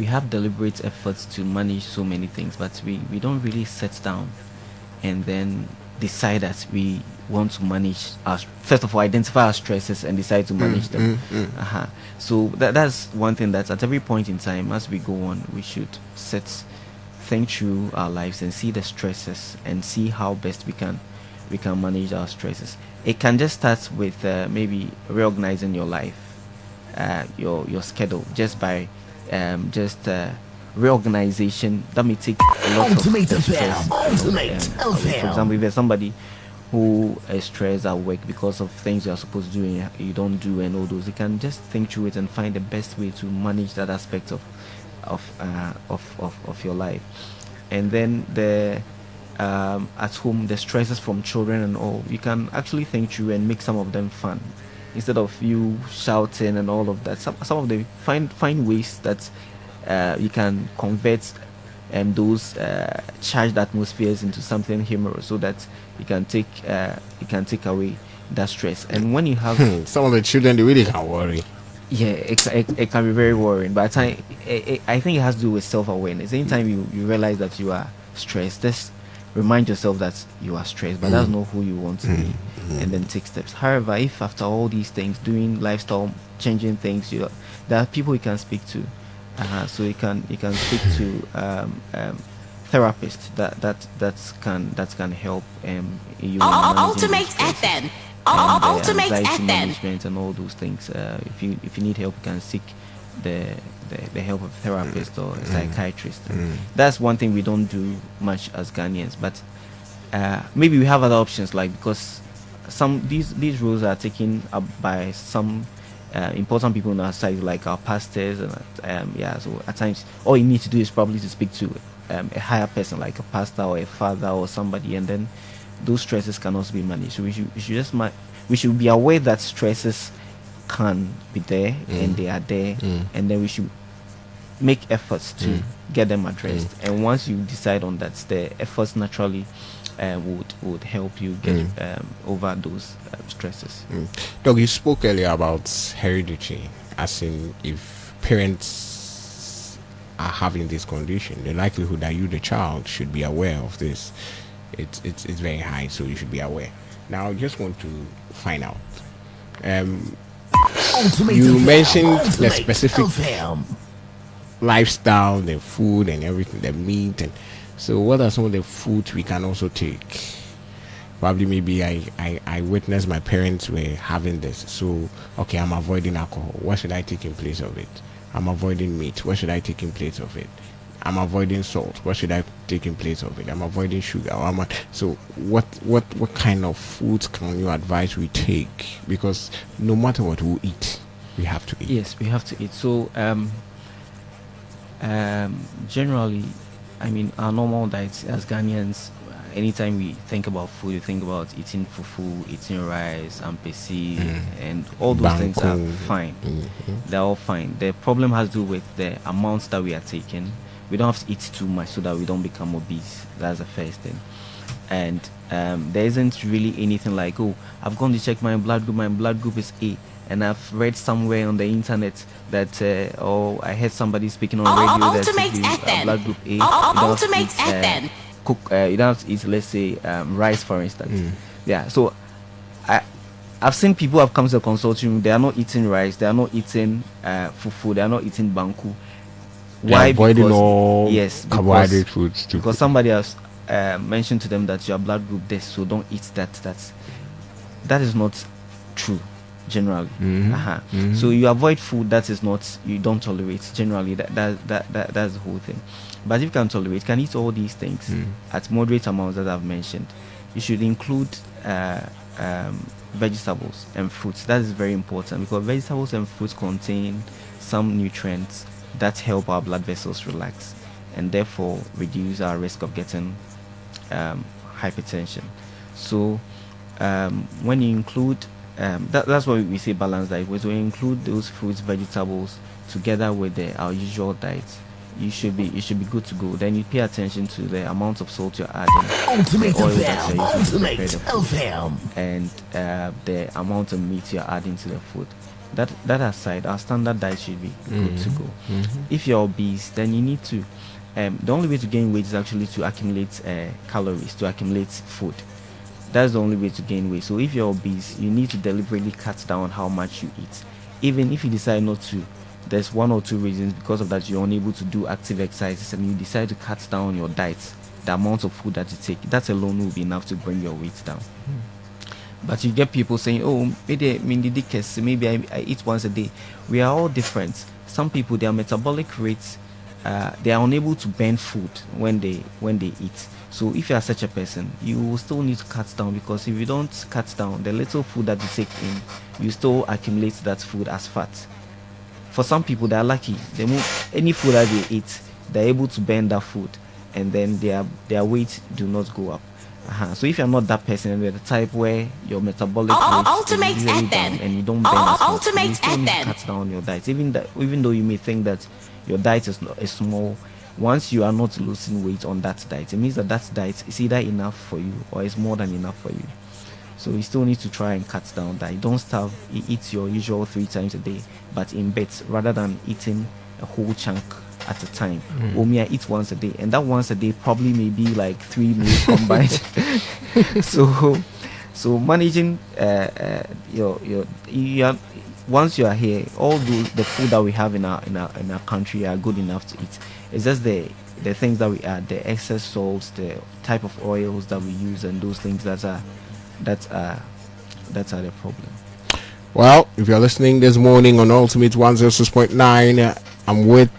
have deliberate efforts to manage so many things, but we don't really sit down and then decide that we want to manage first of all, identify our stresses and decide to manage them. So that's one thing, that at every point in time as we go on, we should think through our lives and see the stresses and see how best we can manage our stresses. It can just start with maybe reorganizing your life, your schedule, just by reorganization. That may take a lot Ultimate of FM. stress. Ultimate For FM. example, if there's somebody who is stressed at work because of things you are supposed to do and you don't do, and all those, you can just think through it and find the best way to manage that aspect of your life. And then at home, the stresses from children and all, you can actually think through and make some of them fun, instead of you shouting and all of that. Some of them find ways that you can convert those charged atmospheres into something humorous, so that you can take away that stress. And when you have Some of the children, they really can worry. it can be very worrying, but I think it has to do with self-awareness. Anytime you realize that you are stressed, just remind yourself that you are stressed, but that's not who you want to be, and then take steps. However, if after all these things, doing lifestyle changing things, there are people you can speak to, so you can speak to therapists that can help you managing Ultimate the stress FM. and Ultimate anxiety FM. management and all those things. If you need help, you can seek the help of a therapist or a psychiatrist. That's one thing we don't do much as Ghanaians, but maybe we have other options, like, because these rules are taken up by some important people in our society, like our pastors, and so at times all you need to do is probably to speak to a higher person, like a pastor or a father or somebody, and then those stresses can also be managed. So we should be aware that stresses can be there and they are there, and then we should make efforts to get them addressed. And once you decide on that, the efforts naturally would help you get over those stresses. Doug, you spoke earlier about heredity, as in if parents are having this condition, the likelihood that you, the child, should be aware of this, it's very high. So you should be aware. Now, I just want to find out. You mentioned the specific lifestyle, the food and everything, the meat, and so what are some of the foods we can also take? Probably maybe I witnessed my parents were having this, so okay, I'm avoiding alcohol. What should I take in place of it? I'm avoiding meat. What should I take in place of it? I'm avoiding salt. What should I take in place of it? I'm avoiding sugar. So what kind of foods can you advise we take? Because no matter what we eat, we have to eat. Yes, we have to eat. So generally, I mean, our normal diets as Ghanaians, anytime we think about food, we think about eating fufu, eating rice, ampesi, and all those things are fine. They're all fine. The problem has to do with the amounts that we are taking. We don't have to eat too much so that we don't become obese. That's the first thing. And there isn't really anything like, oh, I've gone to check my blood group is A, and I've read somewhere on the internet that I heard somebody speaking on radio that if blood group A, you don't have to eat, let's say, rice, for instance. Yeah, so I've seen people have come to the consulting room, they are not eating rice, they are not eating fufu, they are not eating banku. Why? Avoiding all carbohydrate foods too. Because somebody has mentioned to them that your blood group this, so don't eat that. That is not true generally. So you avoid food that is not, you don't tolerate generally. That's the whole thing. But if you can tolerate, you can eat all these things at moderate amounts that I've mentioned. You should include vegetables and fruits. That is very important because vegetables and fruits contain some nutrients that help our blood vessels relax and therefore reduce our risk of getting hypertension. So when you include that's why we say balanced diet. When you include those fruits, vegetables together with our usual diet, you should be good to go. Then you pay attention to the amount of salt you're adding, Ultimate the oil FM, that you're using Ultimate to prepare the food, FM. and the amount of meat you're adding to the food. That aside, our standard diet should be good to go. If you're obese, then you need to the only way to gain weight is actually to accumulate calories, to accumulate food. That's the only way to gain weight. So if you're obese, you need to deliberately cut down how much you eat. Even if you decide not to, there's one or two reasons because of that you're unable to do active exercises and you decide to cut down your diet, the amount of food that you take, that alone will be enough to bring your weight down. But you get people saying, oh, maybe I eat once a day. We are all different. Some people, their metabolic rates, they are unable to burn food when they eat. So if you are such a person, you will still need to cut down, because if you don't cut down, the little food that you take in, you still accumulate that food as fat. For some people, they are lucky. Any food that they eat, they're able to burn that food, and then their weight do not go up. So if you're not that person and you're the type where your metabolic rate is really down and you don't burn as much, you still need to cut down your diet. Even though you may think that your diet is small, once you are not losing weight on that diet, it means that diet is either enough for you or it's more than enough for you. So you still need to try and cut down that. You don't starve. You eat your usual 3 times a day, but in bits, rather than eating a whole chunk at a time. I eat once a day, and that once a day probably may be like 3 meals combined. so managing once you are here, all the food that we have in our country are good enough to eat. It's just the things that we add, the excess salts, the type of oils that we use, and those things that are the problem. Well, if you're listening this morning on Ultimate 106.9, I'm with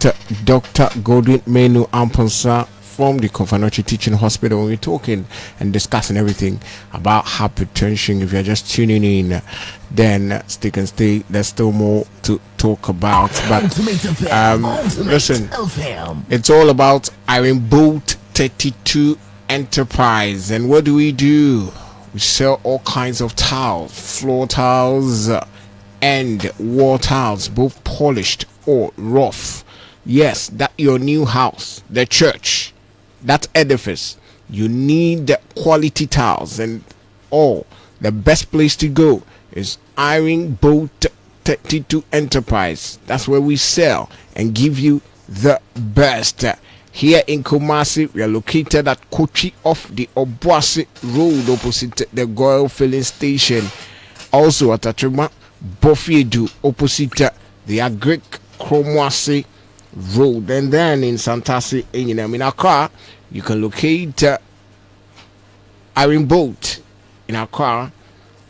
Dr. Godwin Menu Amponsah from the Kofanochi Teaching Hospital. We're talking and discussing everything about hypertension. If you're just tuning in, then stick and stay. There's still more to talk about. But listen, it's all about Iron Bolt 32 Enterprise. And what do? We sell all kinds of tiles, floor tiles and wall tiles, both polished or rough. Yes, that your new house, the church, that edifice, you need quality tiles, and all the best place to go is Iron Bolt 32 Enterprise. That's where we sell and give you the best. Here in Kumasi, we are located at Kochi off the Obuasi Road opposite the Goil Filling Station. Also at Atrema Bofiedu opposite the Agric Kromwasi Road. And then in Santasi in Accra, you can locate Iron Bolt in Accra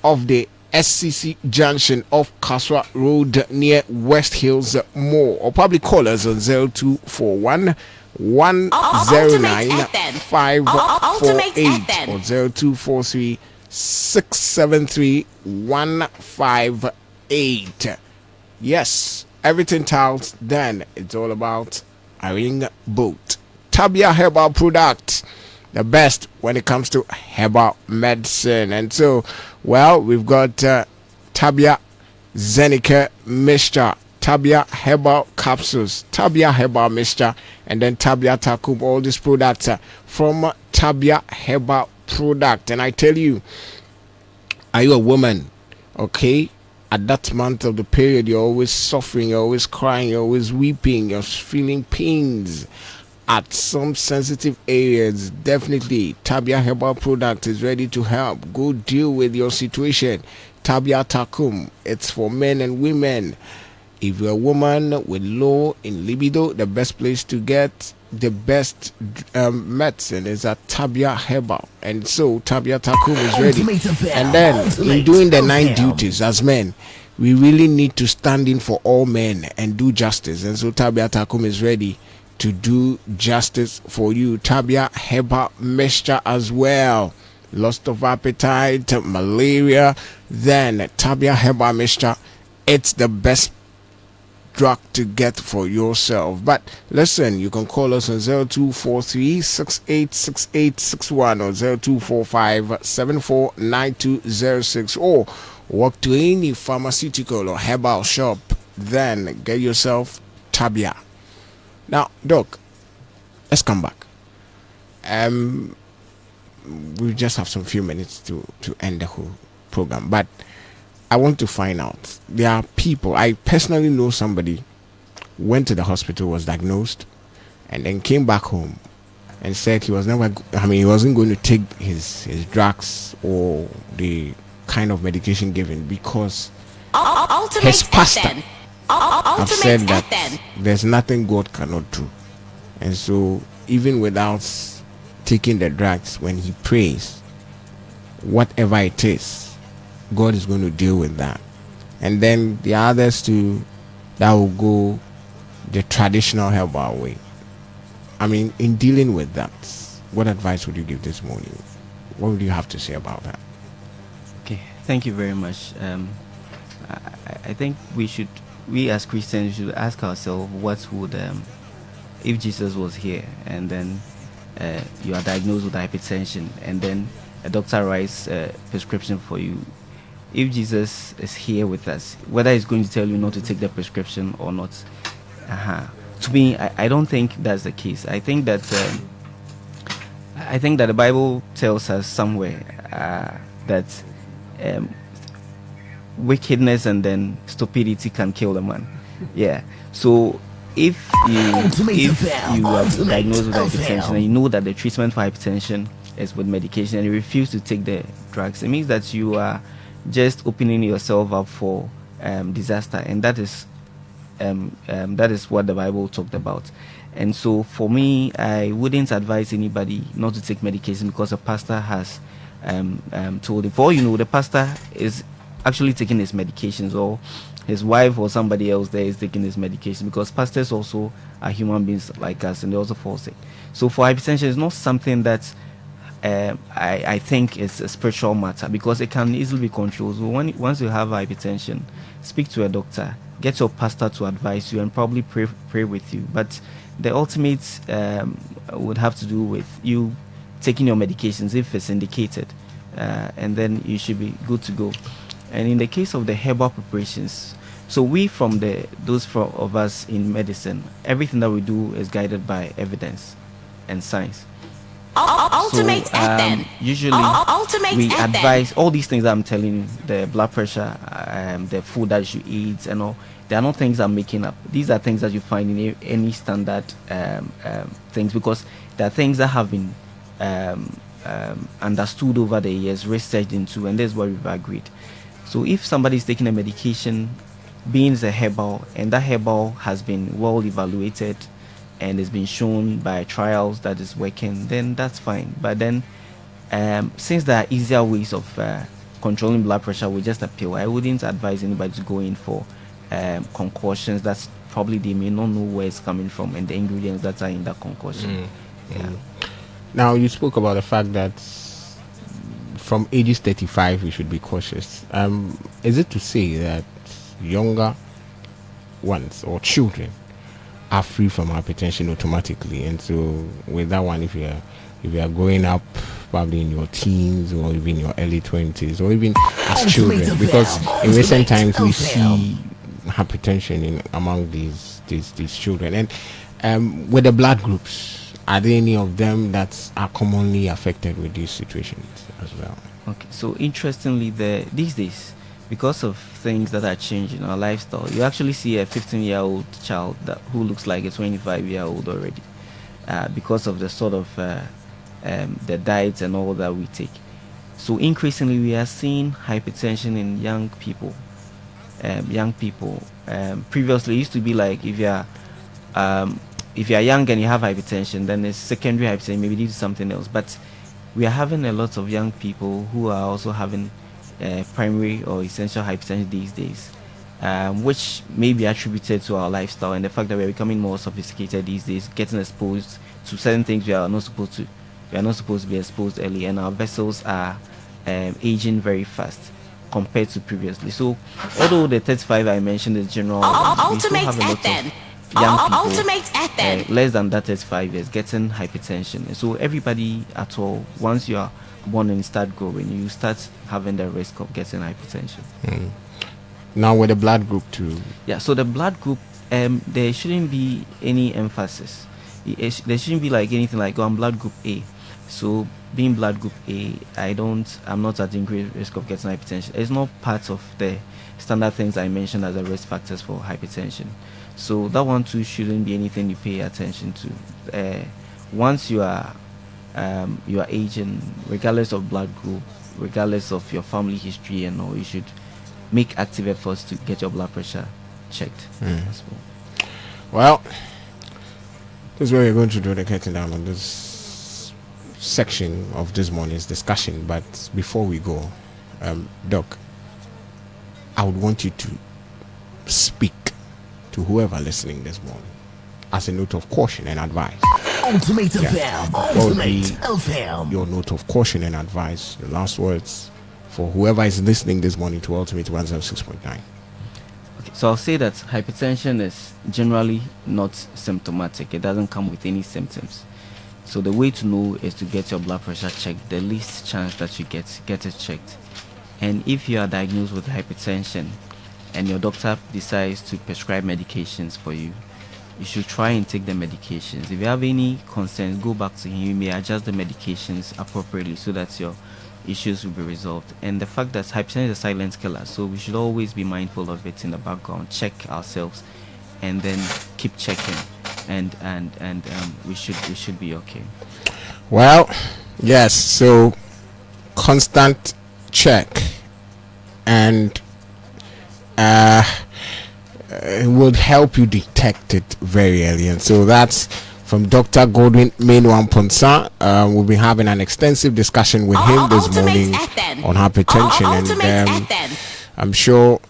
off the SCC junction of Kaswa Road near West Hills Mall, or probably call us on 0241 109 548 or 0243 673 158. Yes, everything tiles, then it's all about Iron Bolt. Tabia Herbal Product, the best when it comes to herbal medicine. And so, well, we've got Tabia Zenica Mixture, Tabia Herbal Capsules, Tabia Herbal Mixture, and then Tabia Takum. All these products from Tabia Herbal Product. And I tell you, are you a woman? Okay, at that month of the period, you're always suffering, you're always crying, you're always weeping, you're feeling pains at some sensitive areas. Definitely Tabia Herbal Product is ready to help. Go deal with your situation. Tabia Takum, it's for men and women. If you're a woman with low in libido, the best place to get the best medicine is at Tabia Herbal. And so Tabia Takum is ready. And then in doing the 9 duties as men, we really need to stand in for all men and do justice. And so Tabia Takum is ready to do justice for you. Tabia Herbal Mixture as well. Loss of appetite, malaria, then Tabia Herbal Mixture, it's the best drug to get for yourself. But listen, you can call us on 0243 686861 or 0245 749206, or walk to any pharmaceutical or herbal shop, then get yourself Tabia. Now, Doc, let's come back. We just have some few minutes to end the whole program, but I want to find out. There are people, I personally know somebody went to the hospital, was diagnosed, and then came back home and said he was never, he wasn't going to take his drugs or the kind of medication given because his pastor have said that there's nothing God cannot do. And so even without taking the drugs, when he prays, whatever it is, God is going to deal with that. And then the others too, that will go the traditional herbal way. In dealing with that, what advice would you give this morning? What would you have to say about that? Okay, thank you very much. I think we as Christians should ask ourselves, what would if Jesus was here and then you are diagnosed with hypertension and then a doctor writes a prescription for you. If Jesus is here with us, whether he's going to tell you not to take the prescription or not, to me, I don't think that's the case. I think that the Bible tells us somewhere that wickedness and then stupidity can kill a man. Yeah. So if you are diagnosed with hypertension and you know that the treatment for hypertension is with medication and you refuse to take the drugs, it means that you are just opening yourself up for disaster, and that is what the Bible talked about. And so for me, I wouldn't advise anybody not to take medication because a pastor has told him. For all you know, the pastor is actually taking his medications, or his wife or somebody else there is taking his medication, because pastors also are human beings like us, and they also fall sick. So for hypertension, it's not something that I think is a spiritual matter, because it can easily be controlled. So once you have hypertension, speak to a doctor, get your pastor to advise you, and probably pray with you. But the ultimate would have to do with you taking your medications if it's indicated, and then you should be good to go. And in the case of the herbal preparations, so we those of us in medicine, everything that we do is guided by evidence and science. Ultimate usually Ultimate we advise all these things that I'm telling you, the blood pressure, the food that you eat and all. They are not things I'm making up. These are things that you find in any standard things, because there are things that have been understood over the years, researched into, and that's what we've agreed. So if somebody is taking a medication, being a herbal, and that herbal has been well evaluated and has been shown by trials that is working, then that's fine. But then since there are easier ways of controlling blood pressure with just a pill, I wouldn't advise anybody to go in for concoctions that's probably they may not know where it's coming from and the ingredients that are in that concoction. Now, you spoke about the fact that from ages 35 we should be cautious. Is it to say that younger ones or children are free from hypertension automatically? And so with that one, if you are growing up probably in your teens or even your early 20s or even as children, because in recent times we see hypertension among these children. And with the blood groups, are there any of them that are commonly affected with these situations as well? Okay, so interestingly, these days, because of things that are changing our lifestyle, you actually see a 15-year-old child who looks like a 25-year-old already, because of the sort of the diets and all that we take. So increasingly, we are seeing hypertension in young people. Previously, it used to be like if you are young and you have hypertension, then it's secondary hypertension, maybe due to something else. But we are having a lot of young people who are also having primary or essential hypertension these days, which may be attributed to our lifestyle and the fact that we are becoming more sophisticated these days, getting exposed to certain things we are not supposed to be exposed early, and our vessels are aging very fast compared to previously. So although the 35 I mentioned is general, we still have a lot of young people less than that 35 years getting hypertension. And so everybody at all, once you are born and start growing, you start having the risk of getting hypertension. Now with the blood group too. Yeah, so the blood group, there shouldn't be any emphasis. There shouldn't be like anything like, oh, I'm blood group A. So being blood group A, I'm not at increased risk of getting hypertension. It's not part of the standard things I mentioned as the risk factors for hypertension. So that one too shouldn't be anything you pay attention to. Once you are aging, regardless of blood group, regardless of your family history and all, you should make active efforts to get your blood pressure checked as well. Well, this is where we're going to draw the curtain down on this section of this morning's discussion. But before we go, Doc, I would want you to speak to whoever listening this morning as a note of caution and advice. Ultimate FM. Ultimate FM. Your note of caution and advice, the last words for whoever is listening this morning to Ultimate 106.9. Okay, so I'll say that hypertension is generally not symptomatic. It doesn't come with any symptoms. So the way to know is to get your blood pressure checked. The least chance that you get it checked. And if you are diagnosed with hypertension and your doctor decides to prescribe medications for you, you should try and take the medications. If you have any concerns, go back to him. You may adjust the medications appropriately so that your issues will be resolved. And the fact that hypertension is a silent killer, so we should always be mindful of it in the background, check ourselves, and then keep checking, and we should be okay. Well, yes. So constant check and it would help you detect it very early. And so that's from Dr. Godwin Menu-Amponsah. We'll be having an extensive discussion with him this morning on hypertension, and I'm sure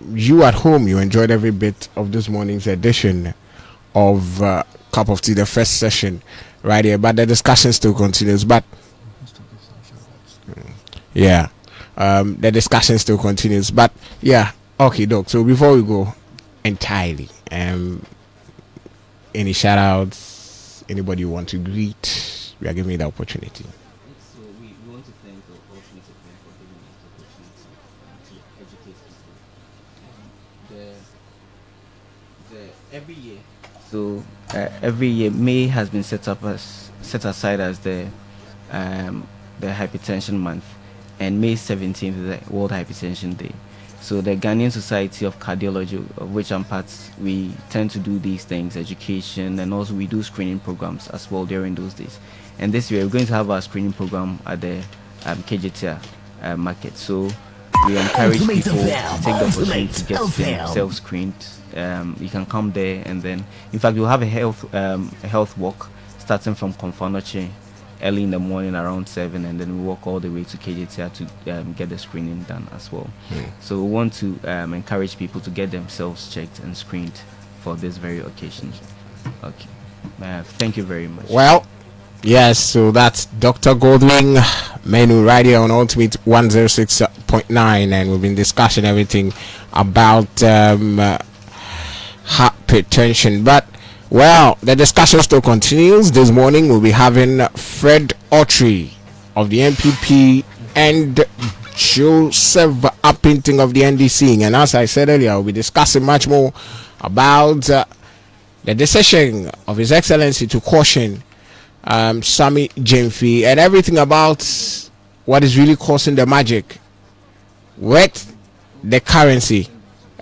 you at home, you enjoyed every bit of this morning's edition of Cup of Tea, the first session right here. But the discussion still continues. But yeah, the discussion still continues. But yeah, okay, Doc. So before we go entirely, any shout outs, anybody you want to greet, we are giving you the opportunity. So we want to thank the Ultimate FM for giving us the opportunity to educate people. Every year. So every year, May has been set aside as the hypertension month, and May 17th is the World Hypertension Day. So the Ghanaian Society of Cardiology, of which I'm part, we tend to do these things, education, and also we do screening programs as well during those days. And this year we're going to have our screening program at the KJTIA market. So we encourage people to take the opportunity to get self-screened. You can come there, and then, in fact, we'll have a health walk starting from Komfanoche early in the morning around 7, and then we walk all the way to KJTIA to get the screening done as well. So we want to encourage people to get themselves checked and screened for this very occasion. Okay. Thank you very much. Well, yes, so that's Dr. Goldwing Menu right here on Ultimate 106.9, and we've been discussing everything about hypertension. But well, the discussion still continues. This morning we'll be having Fred Autry of the NPP and Joseph Uppington of the NDC. And as I said earlier, we'll be discussing much more about the decision of His Excellency to caution Sammy Gyamfi and everything about what is really causing the magic with the currency.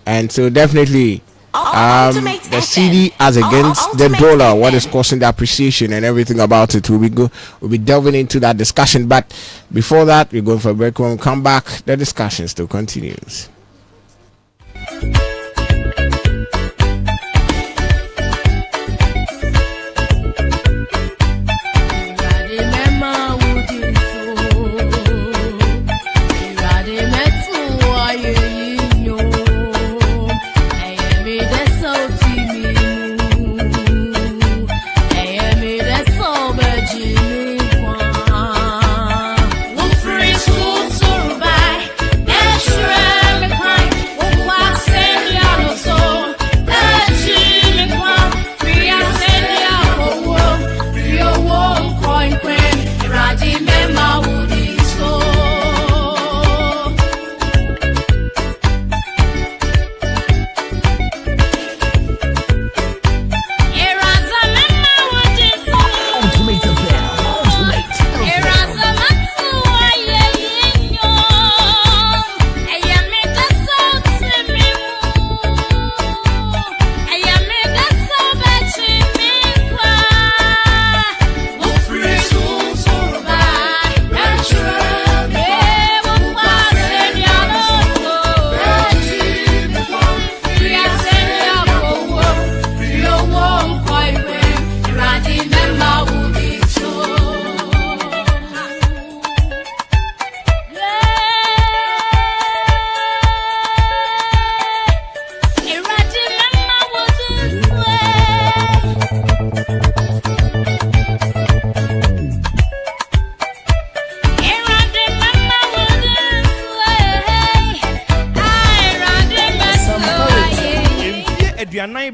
And so definitely the CD as against the dollar, what is causing the appreciation and everything about it. We'll be delving into that discussion. But before that, we're going for a break. When we come back, the discussion still continues.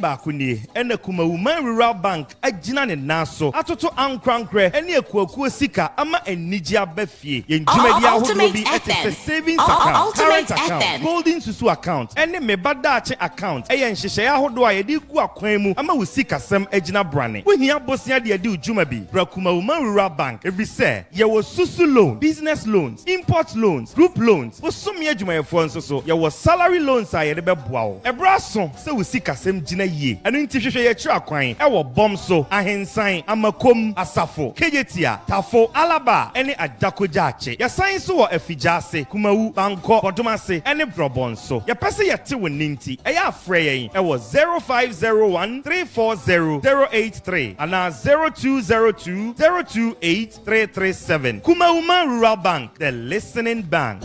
Bakuni and the Kumawuma Rural Bank Ajinan and Naso Atoto Ankrankre and Yakuaku Sika Ama and Nijia Befi in Jimedia will be at a savings account, current account, holding Susu account, and the Mebadache account, and Shishaya Hodoa Dikua Kwemu Ama Usika Sam Ejina Brane. When you have Bosnia Diadu Jumabi, Brakumawuma Rural Bank, every say, there was Susu loan, business loans, import loans, group loans, was some Yajuma Fonso, so there was salary loans. I had a bebwao. A brasso, so Usika Sam Jina Ye, and in Tisha Chaquine, our bomb so, Ahensign, Amakum, Asafo, KJTIA, Tafo, Alaba, any Adakojache, ya sign so a Fijase, Kumau, Banko, Potomase, any Brabonso, ya Passa Yatu Ninti, a ya fraying, it was 0501 340 083, and now 0202 028 337. Kumauma Rural Bank, the listening bank.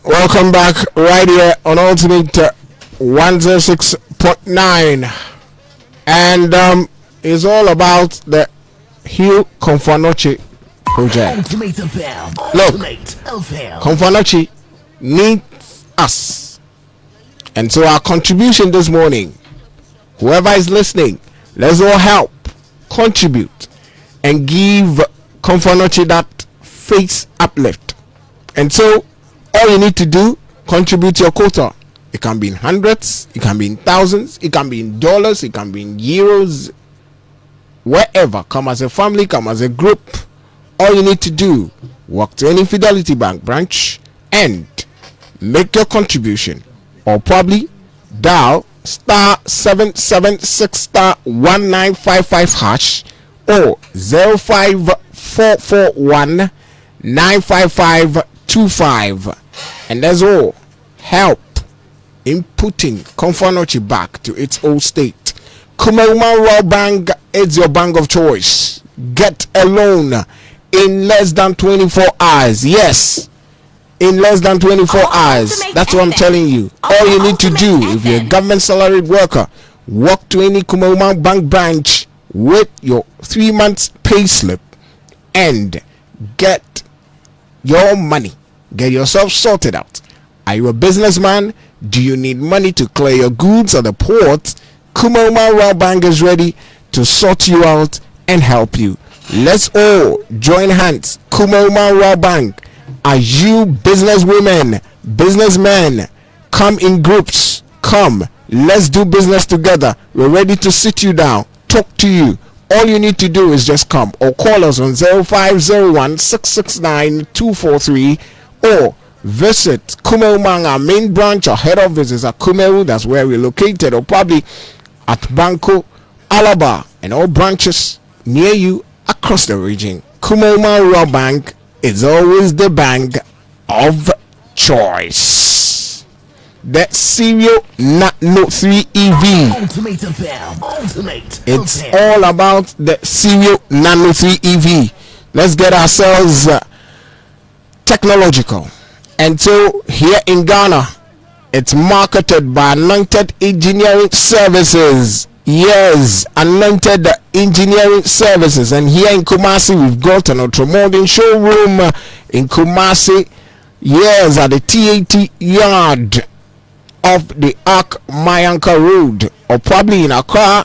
Welcome back right here on Ultimate 106.9. And it's all about the Hugh Confanochi project. Ultimate FM. Look, Ultimate FM. Confanochi needs us. And so our contribution this morning, whoever is listening, let's all help contribute and give Confanochi that face uplift. And so all you need to do, contribute your quota. It can be in hundreds, it can be in thousands, it can be in dollars, it can be in euros, wherever. Come as a family, come as a group. All you need to do, walk to any Fidelity Bank branch and make your contribution, or probably dial *776*1955# or 05441 95525, and that's all. Help in putting Confanochi back to its old state. Kumauma Rural Bank is your bank of choice. Get a loan in less than 24 hours. Yes, in less than 24 hours. That's what I'm telling you. All you need to do, if you're a government salaried worker, walk to any Kumauma Bank branch with your 3 months pay slip and get your money. Get yourself sorted out. Are you a businessman? Do you need money to clear your goods at the port? Kumauma Rural Bank is ready to sort you out and help you. Let's all join hands. Kumauma Rural Bank. Are you businesswomen, businessmen? Come in groups. Come. Let's do business together. We're ready to sit you down, talk to you. All you need to do is just come or call us on 0501 669 243 or visit Kumauma, our main branch or head office is at Kumeru. That's where we're located, or probably at Banco Alaba and all branches near you across the region. Kumauma Rural Bank is always the bank of choice. The Serial Nano 3 EV. Ultimate FM. Ultimate It's FM. all about the Serial Nano 3 EV. Let's get ourselves technological. And so here in Ghana, it's marketed by Anointed Engineering Services. Yes, Anointed Engineering Services. And here in Kumasi, we've got an automotive showroom in Kumasi. Yes, at the TAT yard of the Arc Mayanka Road, or probably in Accra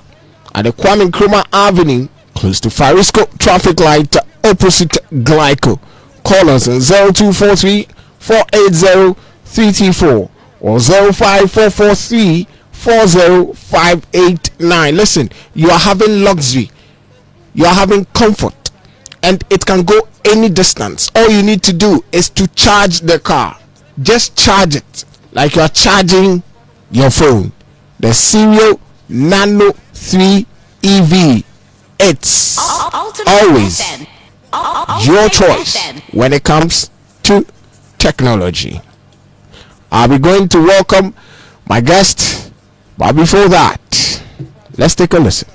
at the Kwame Nkrumah Avenue, close to Farisco traffic light opposite Glyco. Call us on 0243 480 334 or 05443 40589. Listen, you are having luxury, you are having comfort, and it can go any distance. All you need to do is to charge the car. Just charge it like you are charging your phone. The Serial Nano 3 EV. It's always your choice when it comes to technology. I'll be going to welcome my guest, but before that, let's take a listen.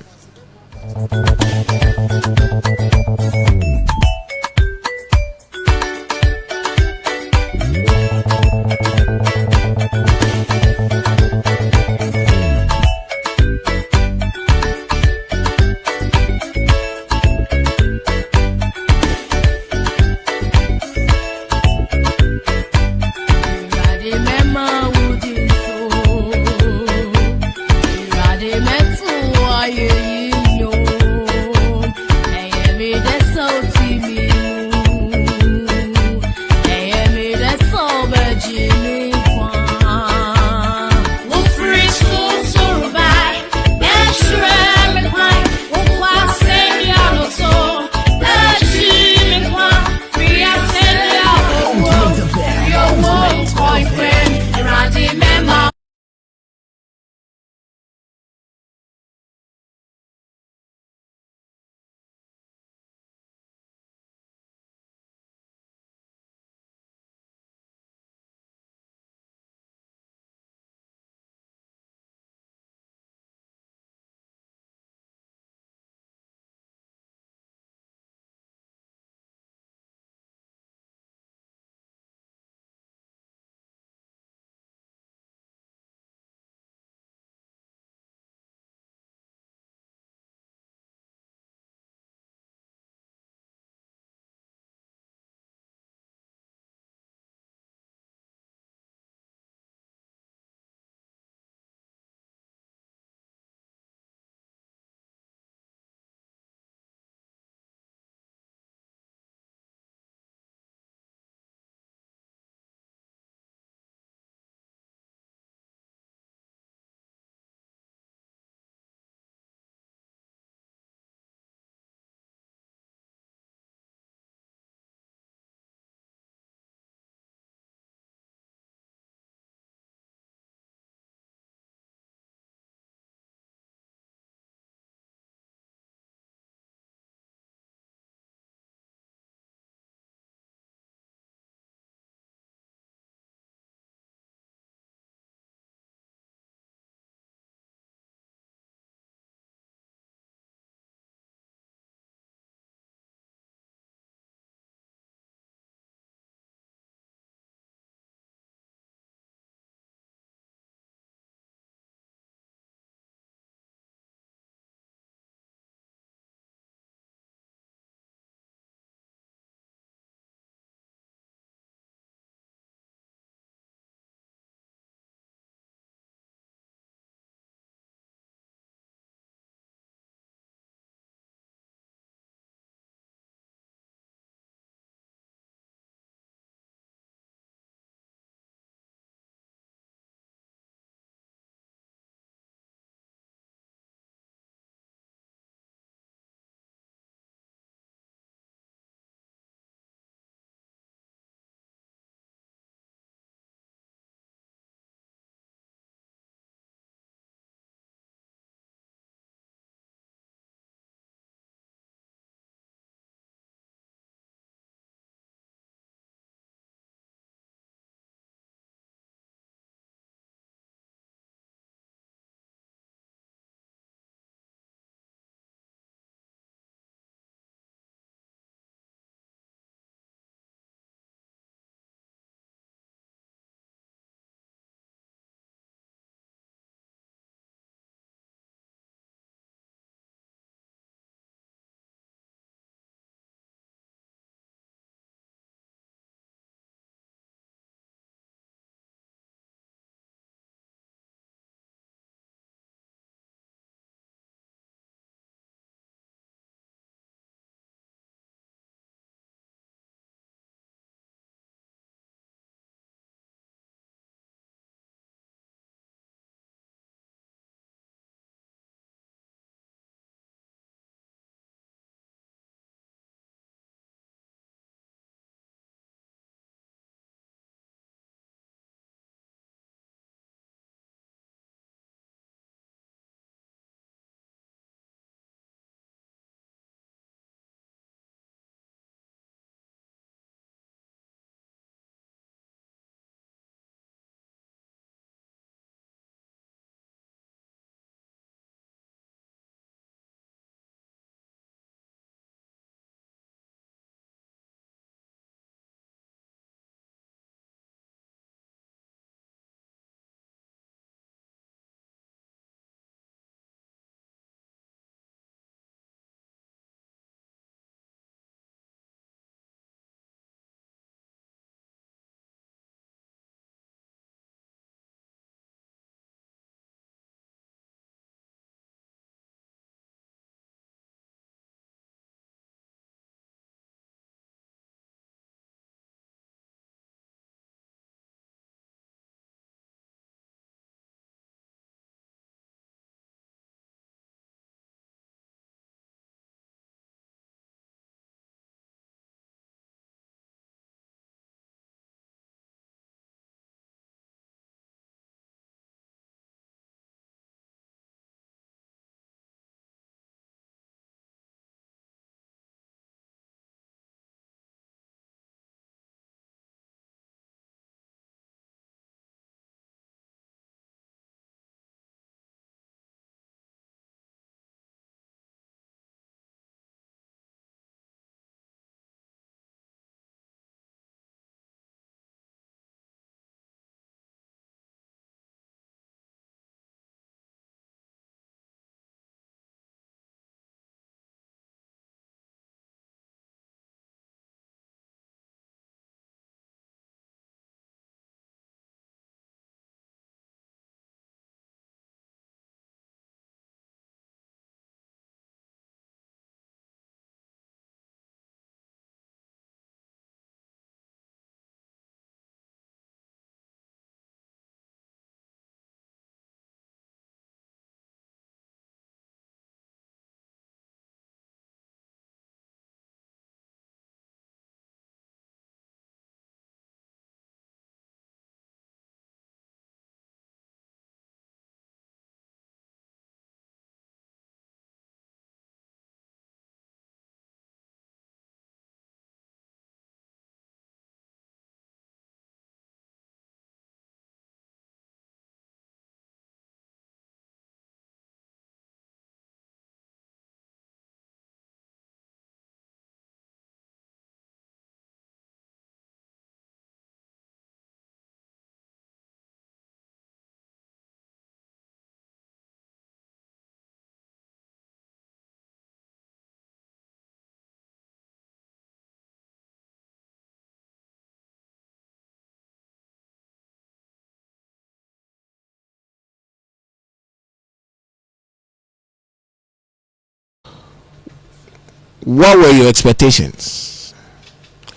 what were your expectations?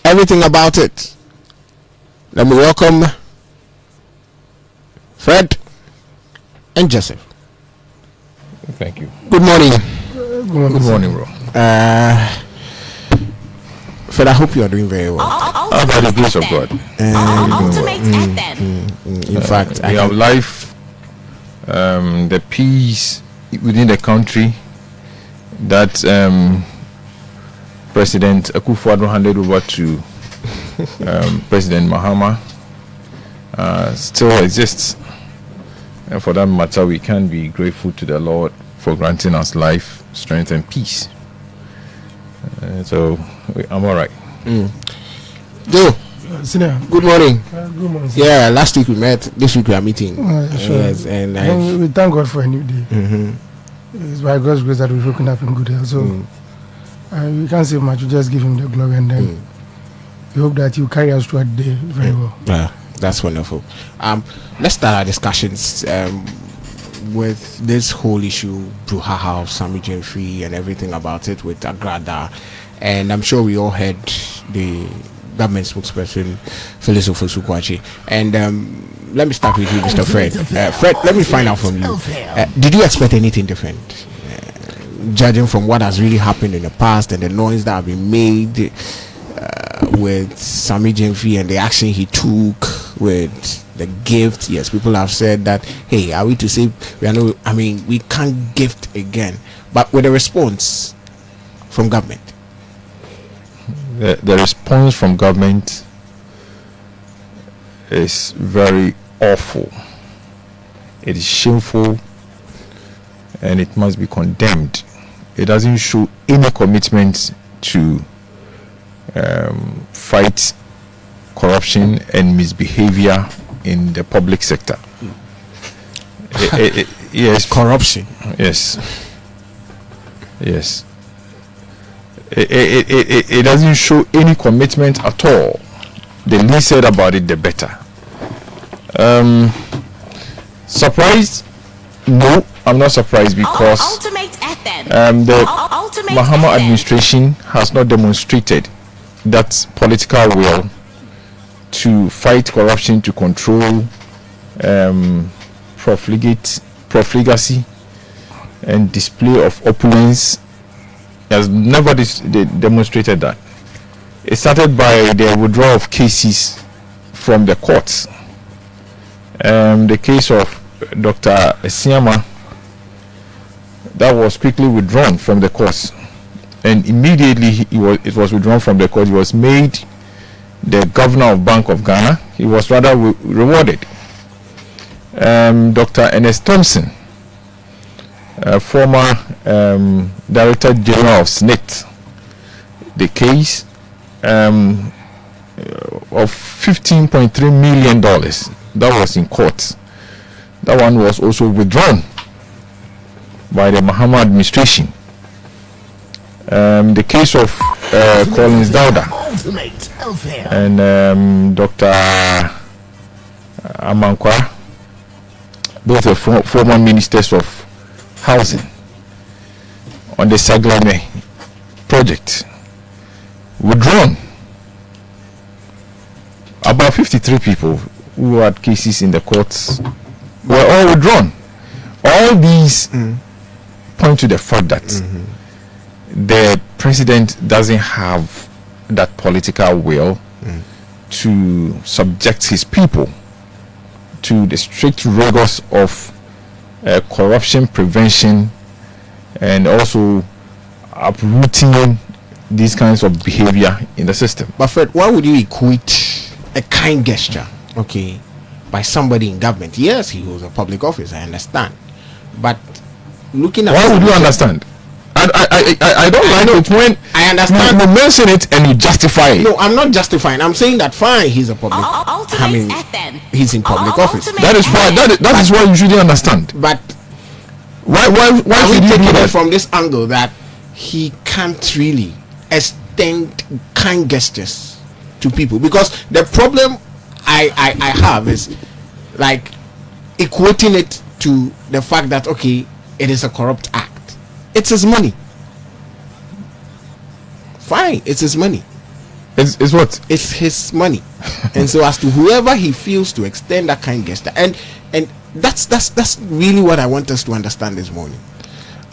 Everything about it. Let me welcome Fred and Joseph. Thank you. Good morning. Good morning, bro. Fred, I hope you are doing very well. By the grace of God. Ultimate Anthem. In fact, we have life, the peace within the country that President Akufo-Addo handed over to President Mahama still exists. And for that matter, we can be grateful to the Lord for granting us life, strength, and peace. So I'm all right. Joe, Senior. good morning. Good morning. Sir. Yeah, last week we met. This week we are meeting. Sure. Yes, and we thank God for a new day. It's by God's grace that we've woken up in good health. So we can't say much. We just give Him the glory, and then we hope that you carry us throughout the day very well. Yeah, that's wonderful. Let's start our discussions with this whole issue, Brouhaha of Sammy Free and everything about it with Agrada. And I'm sure we all heard the government spokesperson, Phyllis Ofosu-Kwakye. And let me start with you, Mr. Fred. Fred, let me find out from you. Did you expect anything different? Judging from what has really happened in the past and the noise that have been made with Sammy Free and the action he took with the gift. Yes, people have said that, hey, are we to say we can't gift again? But with a response from government. The response from government is very awful. It is shameful and it must be condemned. It doesn't show any commitment to fight corruption and misbehavior in the public sector. Yes, corruption. Yes. It doesn't show any commitment at all. The least said about it, the better. Surprised? No, I'm not surprised because the Mahama administration has not demonstrated that political will to fight corruption, to control profligacy and display of opulence. Has never demonstrated that. It started by the withdrawal of cases from the courts. The case of Dr. Esiama, that was quickly withdrawn from the courts, and immediately it was withdrawn from the court. He was made the governor of Bank of Ghana. He was rather rewarded. Dr. Ernest Thompson, former Director General of SNIT, the case of $15.3 million that was in court. That one was also withdrawn by the Mahama administration. The case of Collins Dauda and Dr. Amankwa, both are former ministers of housing, on the Saglame project, withdrawn. About 53 people who had cases in the courts were all withdrawn. All these point to the fact that the president doesn't have that political will to subject his people to the strict rigors of corruption prevention and also uprooting these kinds of behavior in the system. But Fred, why would you equate a kind gesture, okay, by somebody in government? Yes, he holds a public office, I understand. But looking at... Why would you understand? I don't like it when I understand you mention it and you justify it. No, I'm not justifying. I'm saying that fine, he's a public... he's in public office. That is why that is why you shouldn't understand. But why should you take it from this angle that he can't really extend kind gestures to people? Because the problem I have is like equating it to the fact that, okay, it is a corrupt act. It's his money. Fine, it's his money. It's what? It's his money. And so as to whoever he feels to extend that kind gesture, and that's really what I want us to understand this morning.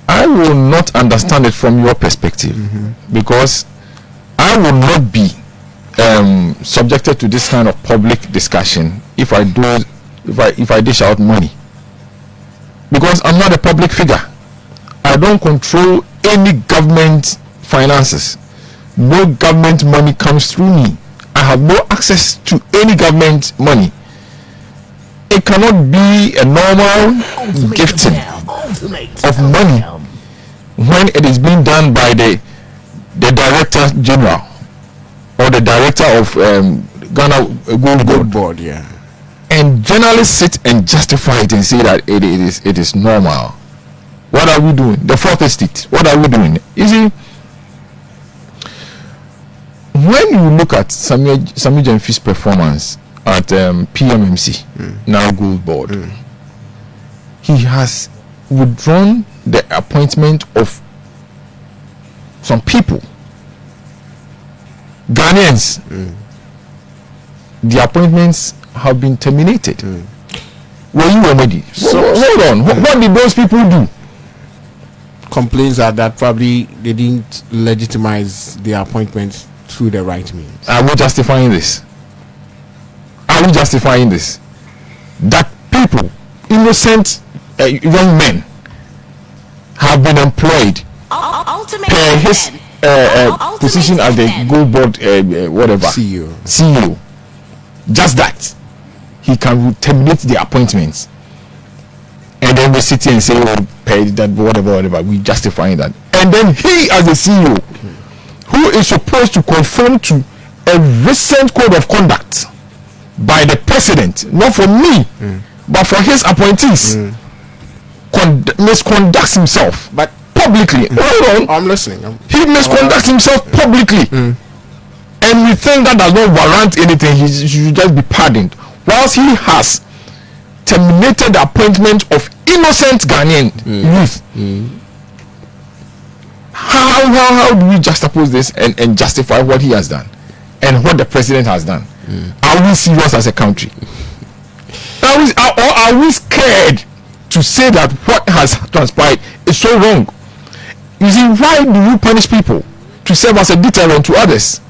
I will not understand it from your perspective, because I will not be subjected to this kind of public discussion if I dish out money, because I'm not a public figure. I don't control any government finances. No government money comes through me. I have no access to any government money. It cannot be a normal gifting of money when it is being done by the Director General or the Director of Ghana Gold Board, yeah, and generally sit and justify it and say that it is normal. What are we doing? The fourth estate. What are we doing? You see, when you look at Sammy Gyamfi's performance at PMMC, now Gold Board, he has withdrawn the appointment of some people, Ghanaians. The appointments have been terminated. Were you already? So hold on. What did those people do? Complaints are that probably they didn't legitimize their appointments through the right means. Are we justifying this? Are we justifying this? That people, innocent young men, have been employed per his position as the Gold Board whatever CEO. Just that he can terminate the appointments, and then we sit here and say, "Oh, pay that whatever." We justifying that, and then he, as the CEO, who is supposed to conform to a recent code of conduct by the president, not for me, but for his appointees, misconducts himself, but publicly. Hold on, I'm listening. He misconducts himself publicly, and we think that does not warrant anything. He should just be pardoned, whilst he has terminated the appointment of innocent Ghanaian youth. How do we juxtapose this and justify what he has done and what the president has done? Are we serious as a country? Are we scared to say that what has transpired is so wrong? You see, why do you punish people? To serve as a deterrent to others.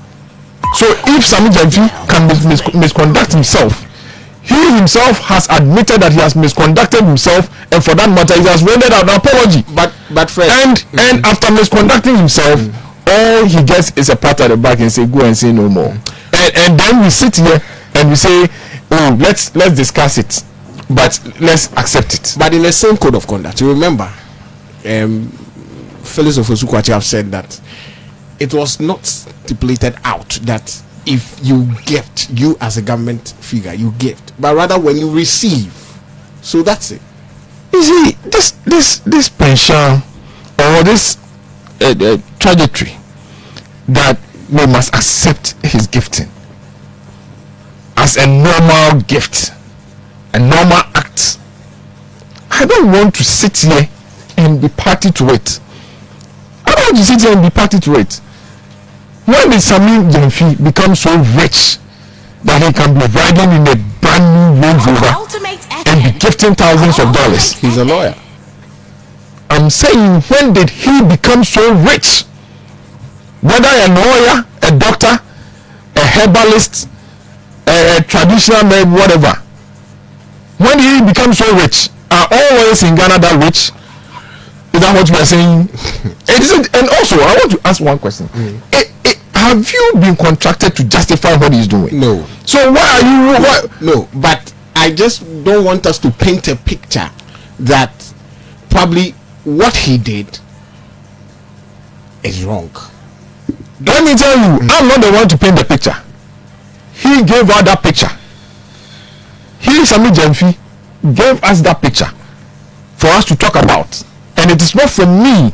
So if Sammy Gyamfi can misconduct himself, he himself has admitted that he has misconducted himself, and for that matter, he has rendered an apology. But Fred, and after misconducting himself, all he gets is a pat at the back and say, "Go and say no more." And then we sit here and we say, "Oh, let's discuss it, but let's accept it." But in the same code of conduct, you remember, Felix Ofosu-Kwakye have said that it was not stipulated out that if you gift, you as a government figure, you gift, but rather when you receive. So that's it. You see, this pension or this trajectory that we must accept his gifting as a normal gift, a normal act. I don't want to sit here and be party to it. I don't want to sit here and be party to it. When did Sammy Gyamfi become so rich that he can be riding in a brand new Range Rover and be gifting thousands of dollars? He's a lawyer. I'm saying, when did he become so rich? Whether a lawyer, a doctor, a herbalist, a traditional man, whatever. When did he become so rich? Are all lawyers in Ghana that rich? Is that what you are saying? And also, I want to ask one question. Have you been contracted to justify what he's doing? No. So why are you? No, but I just don't want us to paint a picture that probably what he did is wrong. Let me tell you, I'm not the one to paint the picture. He gave out that picture. He, Sammy Gyamfi, gave us that picture for us to talk about, and it is not for me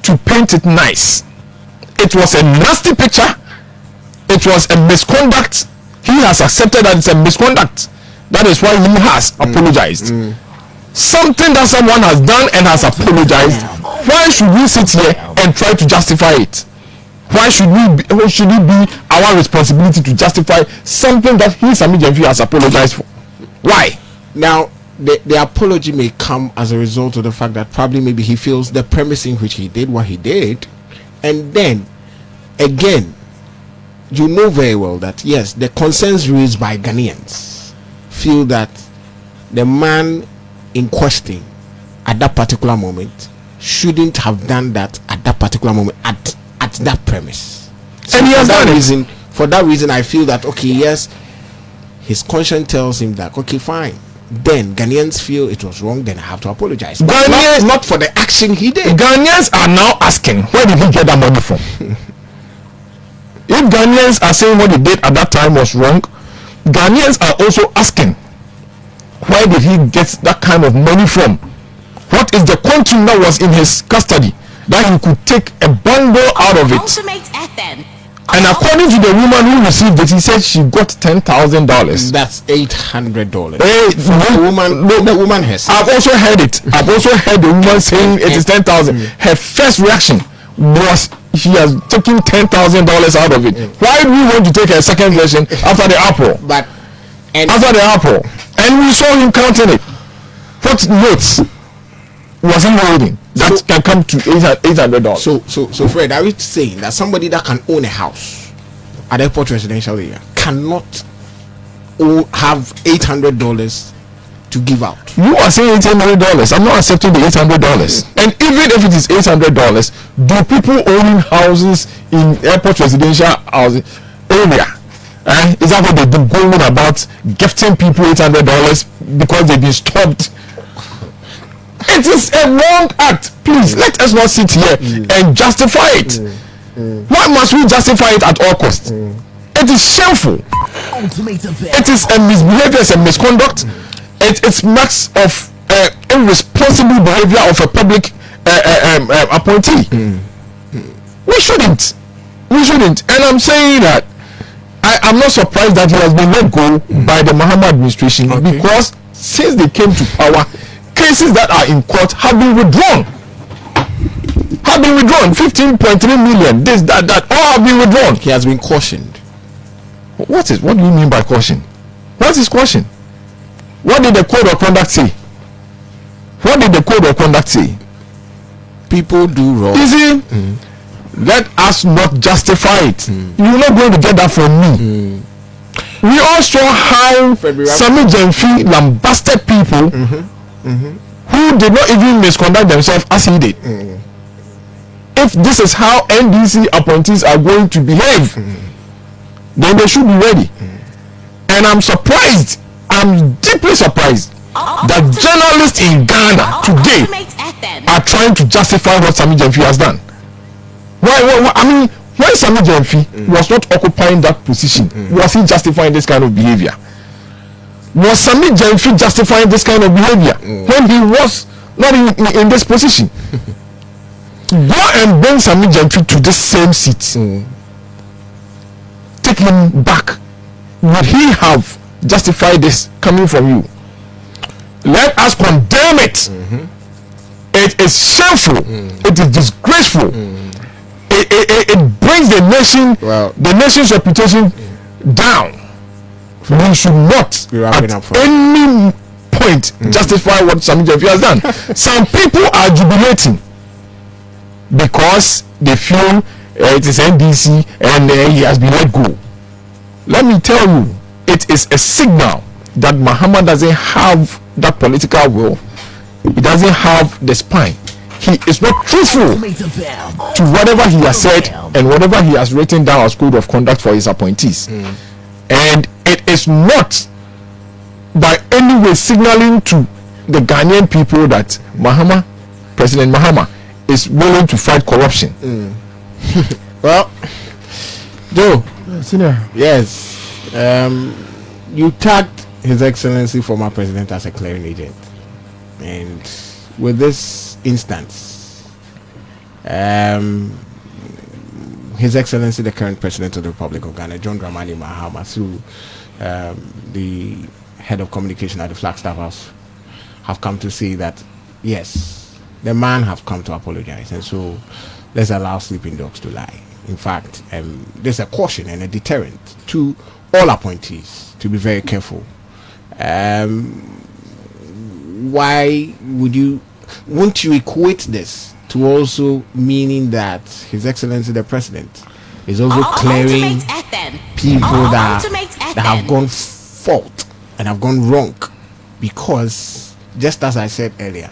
to paint it nice. It was a nasty picture. It was a misconduct. He has accepted that it's a misconduct. That is why he has apologized. Something that someone has done and has apologized. Why should we sit here and try to justify it? Why should it be our responsibility to justify something that he, Sammy Gyamfi, has apologized for? Why? Now, the apology may come as a result of the fact that probably maybe he feels the premise in which he did what he did, and then again, you know very well that yes, the concerns raised by Ghanaians feel that the man in question at that particular moment shouldn't have done that at that particular moment at that premise. So And he has done it. For that reason, I feel that okay, yes, his conscience tells him that okay, fine. Then Ghanaians feel it was wrong. Then I have to apologize. But not for the action he did. Ghanaians are now asking, where did he get that money from? If Ghanaians are saying what he did at that time was wrong, Ghanaians are also asking, where did he get that kind of money from? What is the quantum that was in his custody that he could take a bundle out of it? Ultimate FM. And according to the woman who received it, he said she got $10,000. That's $800. The woman has. I've also heard it. I've also heard the woman saying it is 10,000. Her first reaction was she has taken $10,000 out of it. Why do we want to take a second version after the apple? After the apple, and we saw him counting it. What notes was he holding that can come to $800? So Fred, are you saying that somebody that can own a house at airport residential area cannot have $800 to give out? You are saying $800. I'm not accepting the $800. And even if it is $800, do people owning houses in airport residential housing area? Is that what they've been going about, gifting people $800 because they've been stopped? It is a wrong act. Please let us not sit here and justify it. Why must we justify it at all costs? It is shameful. It is a misbehavior, it's a misconduct. It's marks of irresponsible behavior of a public appointee. We shouldn't, and I'm saying that I'm not surprised that he has been let go by the Mahama administration, because since they came to power, cases that are in court have been withdrawn. 15.3 million, this, that, all have been withdrawn. He has been cautioned. What do you mean by caution? What is caution? What did the code of conduct say? People do wrong. You see, let us not justify it. You're not going to get that from me. We all saw how Sammy Gyamfi lambasted people who did not even misconduct themselves as he did. If this is how NDC appointees are going to behave, then they should be ready. And I'm deeply surprised that journalists in Ghana today are trying to justify what Sammy Gyamfi has done. Why, when Sammy Gyamfi was not occupying that position, was he justifying this kind of behavior? Was Sammy Gyamfi justifying this kind of behavior when he was not in this position? Go and bring Sammy Gyamfi to this same seat. Take him back. Would he have justified this coming from you? Let us condemn it. It is shameful. It is disgraceful. It brings the nation's reputation down. We should not at any point justify what Sammy Gyamfi has done. Some people are jubilating because they feel it is NDC and he has been let go. Let me tell you, it is a signal that Mahama doesn't have that political will. He doesn't have the spine. He is not truthful to whatever he has said and whatever he has written down as code of conduct for his appointees. And it is not by any way signaling to the Ghanaian people that President Mahama is willing to fight corruption. Well, Joe, Senior. yes, you tagged His Excellency former President as a clearing agent, and with this instance, His Excellency the current President of the Republic of Ghana, John Dramani Mahama, through the head of communication at the Flagstaff House, have come to say that yes, the man have come to apologize, and so let's allow sleeping dogs to lie. in fact, there's a caution and a deterrent to all appointees to be very careful. Why won't you equate this to also meaning that His Excellency the President is also clearing people that have gone fault and have gone wrong? Because just as I said earlier,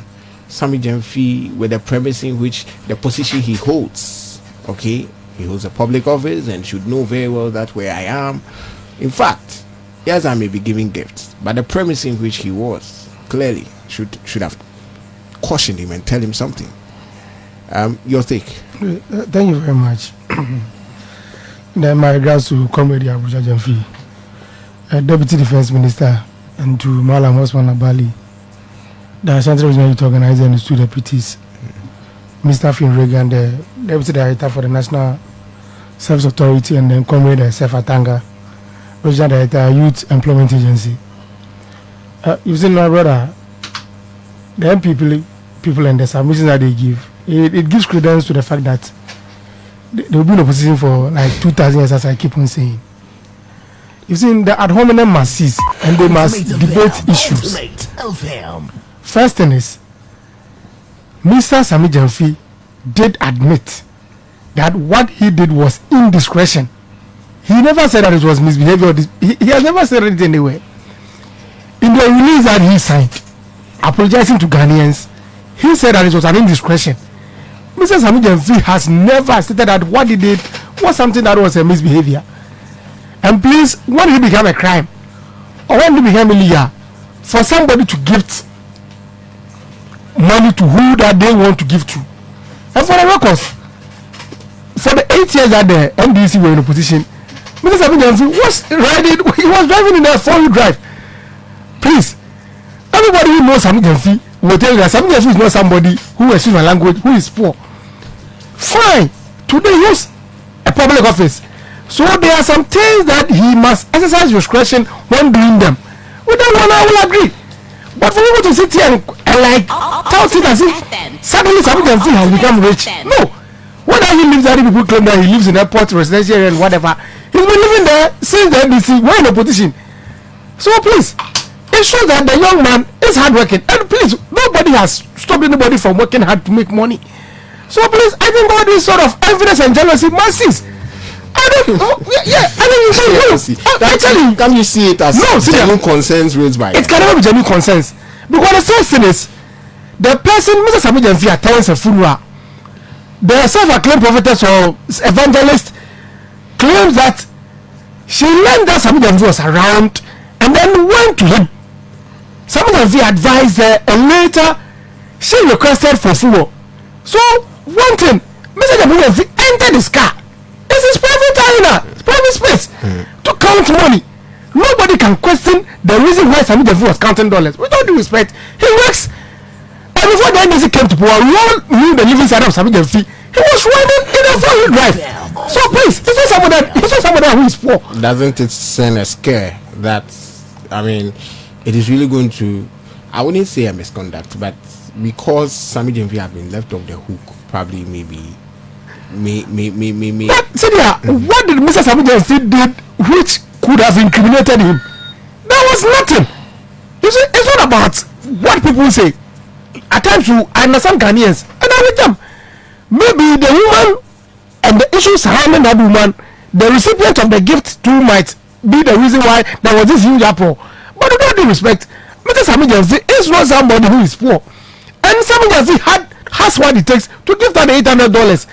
Sammy Gyamfi, with the premise in which the position he holds, okay, he holds a public office and should know very well that where I am. In fact, yes, I may be giving gifts, but the premise in which he was clearly should have cautioned him and tell him something. Your take? Thank you very much. Then my regards to Comrade Abuja Gyamfi, Deputy Defense Minister, and to Malam Osman Abali, the Central Regional Youth Organizer and the two deputies, Mr. Finn Reagan, the Deputy Director for the National Service Authority, and then Comrade Sefa Tanga, Regional Director, Youth Employment Agency. You've seen my brother, the people and the submissions that they give, it gives credence to the fact that they will be in a position for like 2,000 years, as I keep on saying. You've seen the ad hominem must cease and they must debate issues. First thing is, Mr. Sammy Gyamfi did admit that what he did was indiscretion. He never said that it was misbehavior. He has never said it anywhere. In the release that he signed, apologizing to Ghanaians, he said that it was an indiscretion. Mr. Sammy Gyamfi has never stated that what he did was something that was a misbehavior. And please, when it became a crime, or when it became illegal, for somebody to gift money to who that they want to give to, and for the records, for the 8 years that the NDC were in opposition, Mr. Sammy Gyamfi was driving in a 4-wheel drive. Please, everybody who knows Sammy Gyamfi will tell you that Sammy Gyamfi is not somebody who, excuse my language, who is poor. Fine, today use a public office. So there are some things that he must exercise discretion when doing them. With that one, I will agree. But for people to sit here and like tell it as if suddenly Sammy Gyamfi has become rich. No. Whether he lives there, people claim that he lives in airport, residential area, and whatever. He's been living there since the NDC. We're in opposition. So please, it shows that the young man is hardworking. And please, nobody has stopped anybody from working hard to make money. So please, I think all this sort of evidence and jealousy must cease. Can you see it as genuine concerns raised by it? Can never be genuine concerns, because the first thing is the person, Mr. Sammy Gyamfi, attends a funeral. The self-acclaimed prophetess or evangelist claims that she learned that Sammy Gyamfi was around and then went to him. Sammy Gyamfi advised her, and later she requested for funeral. So one thing, Mr. Gyamfi entered his car. It's his private arena, it's private space to count money. Nobody can question the reason why Sammy Gyamfi was counting dollars. With all due respect, he works. And before the NDC came to power, we all knew the living side of Sammy Gyamfi. He was running in a 4-wheel drive. So please, it's not somebody who is poor. Doesn't it send a scare that, I mean, it is really going to, I wouldn't say a misconduct, but because Sammy Gyamfi have been left off the hook, probably maybe. But Cedia, what did Mr. Sammy Gyamfi did which could have incriminated him? There was nothing. You see, it's not about what people say. At times, I understand Ghanaians, and I with them. Maybe the woman and the issues surrounding that woman, the recipient of the gift too might be the reason why there was this huge uproar. But with all due respect, Mr. Sammy Gyamfi is not somebody who is poor, and Sammy Gyamfi has what it takes to give that $800.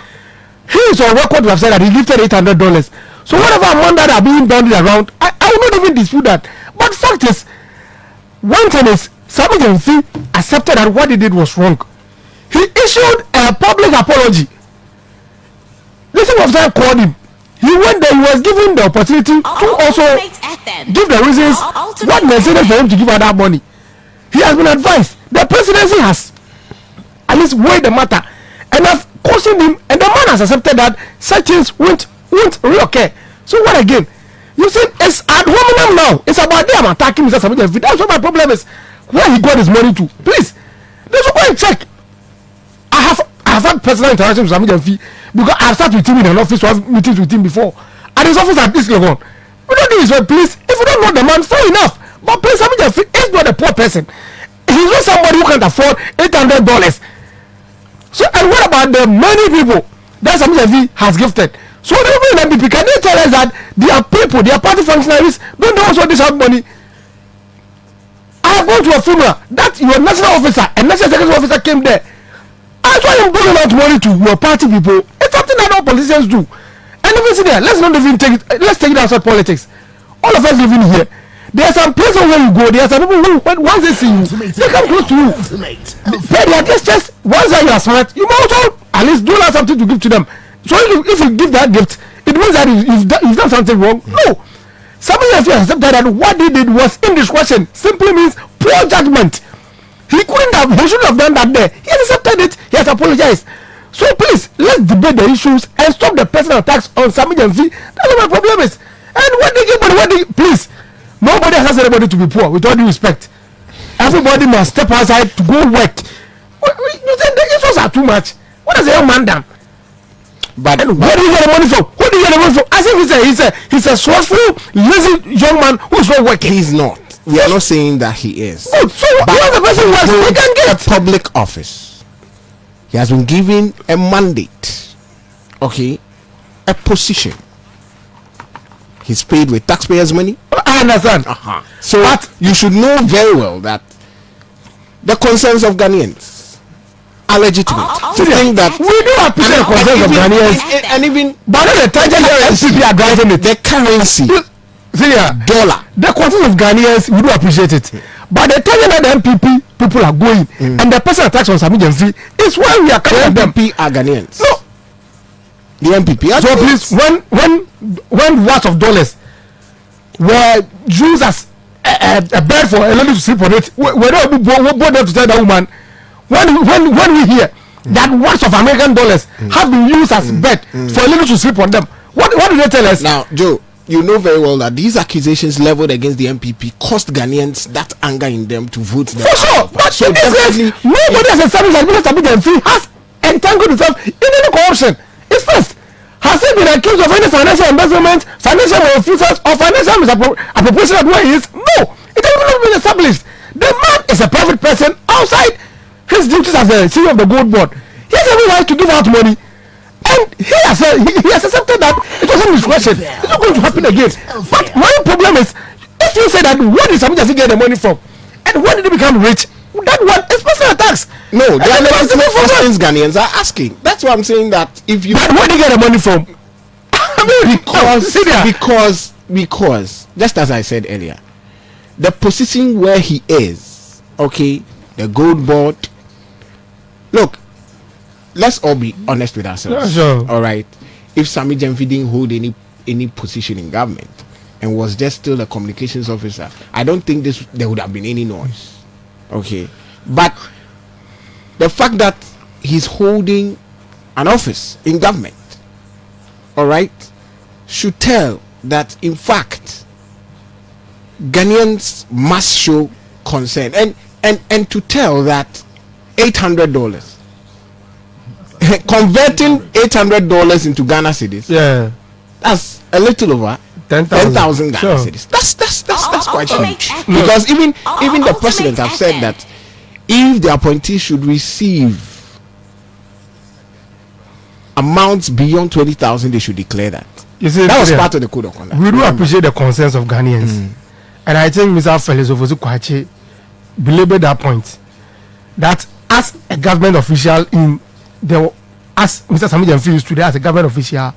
He is on record to have said that he gifted $800. So whatever amount that are being bandied around, I will not even dispute that. But fact is, one thing is, Sammy Gyamfi accepted that what he did was wrong. He issued a public apology. The chief of staff called him. He went there, he was given the opportunity to also give the reasons what necessary for him to give her that money. He has been advised. The presidency has at least weighed the matter and have cautioned him, and the man has accepted that such things won't reoccur. So what again? You see, it's ad hominem now. It's about them attacking Mr. Sammy Gyamfi. That's what my problem is. Where he got his money to? Please, they should go and check. I have had personal interaction with Sami Jamfi because I've sat with him in an office to have meetings with him before. At his office at East Legon. We don't do his work, please. If you don't know the man, fair enough. But please, Sami Jamfi is not a poor person. He's not somebody who can't afford $800. So, and what about the many people that Sami Jamfi has gifted? So, the people in MPP, can they tell us that their people, their party functionaries, don't they also deserve money? I have gone to a funeral that your national officer and national security officer came there. I saw him pulling out money to your party people. It's something that all politicians do. And even see there, let's not even take it, let's take it outside politics. All of us living here. There are some places where you go, there are some people who, once they see you, they come close to you. They are just once you are smart, you might also at least do something to give to them. So if you give that gift, it means that you've done something wrong. No. Somebody has accepted that what he did was indiscretion. Simply means poor judgment. He shouldn't have done that there. He has accepted it. He has apologized. So please, let's debate the issues and stop the personal attacks on Sami Jamfi. That's what my problem is. And when they give money, please, nobody has anybody to be poor, with all due respect. Everybody must step outside to go work. You think the issues are too much? What has a young man done? But where do you get the money from? Who do you get the money from? As if he's a slothful, lazy young man who's not working. He's not. We are not saying that he is. Oh, so what the person works, he can get a public office. He has been given a mandate, okay, a position. He's paid with taxpayers' money. I understand. So but you should know very well that the concerns of Ghanaians are legitimate. To think that we do appreciate the concerns of Ghanaians, and even but the NPP are driving it. The currency, dollar. The concerns of Ghanaians, we do appreciate it. But the time that the MPP people are going and the personal attacks on Sami Jamfi is why we are coming. The MPP are Ghanaians. No. The MPP are so please, when lots of dollars were used as a bed for a lady to sleep on it, we don't bother to tell the woman when we hear that words of American dollars have been used as bed for a lady to sleep on them. What do they tell us? Now, Joe, you know very well that these accusations leveled against the MPP cost Ghanaians that anger in them to vote them. For sure, but so definitely nobody has established that Minister Sami Jamfi has entangled himself in any corruption. It's first. Has he been accused of any financial embezzlement, financial malfeasance, or financial misappropriation of where he is? No, it has not been established. The man is a private person outside his duties as a CEO of the gold board. He has every right to give out money, and he has accepted that it was in discretion. It's not going to happen again. But my problem is, if you say that where did Sami Jamfi get the money from, and when did he become rich? That one is personal attacks. No, there are legitimate questions Ghanaians are asking. That's why I'm saying that if you. But where did he get the money from? because just as I said earlier, the position where he is, okay, the gold board. Look, let's all be honest with ourselves. Yeah, sure. All right, if Sami Jamfi didn't hold any position in government and was just still a communications officer, I don't think there would have been any noise. Okay, but the fact that he's holding an office in government, all right, should tell that in fact Ghanaians must show concern and to tell that $800 converting $800 into Ghana cedis, that's a little over 10,000 Ghana cedis. That's quite huge. Because even the president have said that if the appointee should receive amounts beyond 20,000, they should declare that. You see, that was part of the code of conduct. We do appreciate the concerns of Ghanaians, and I think Mr. Felix Ofosu-Kwakye belabored that point. That as a government official as Mr. Sami Jamfi is today as a government official,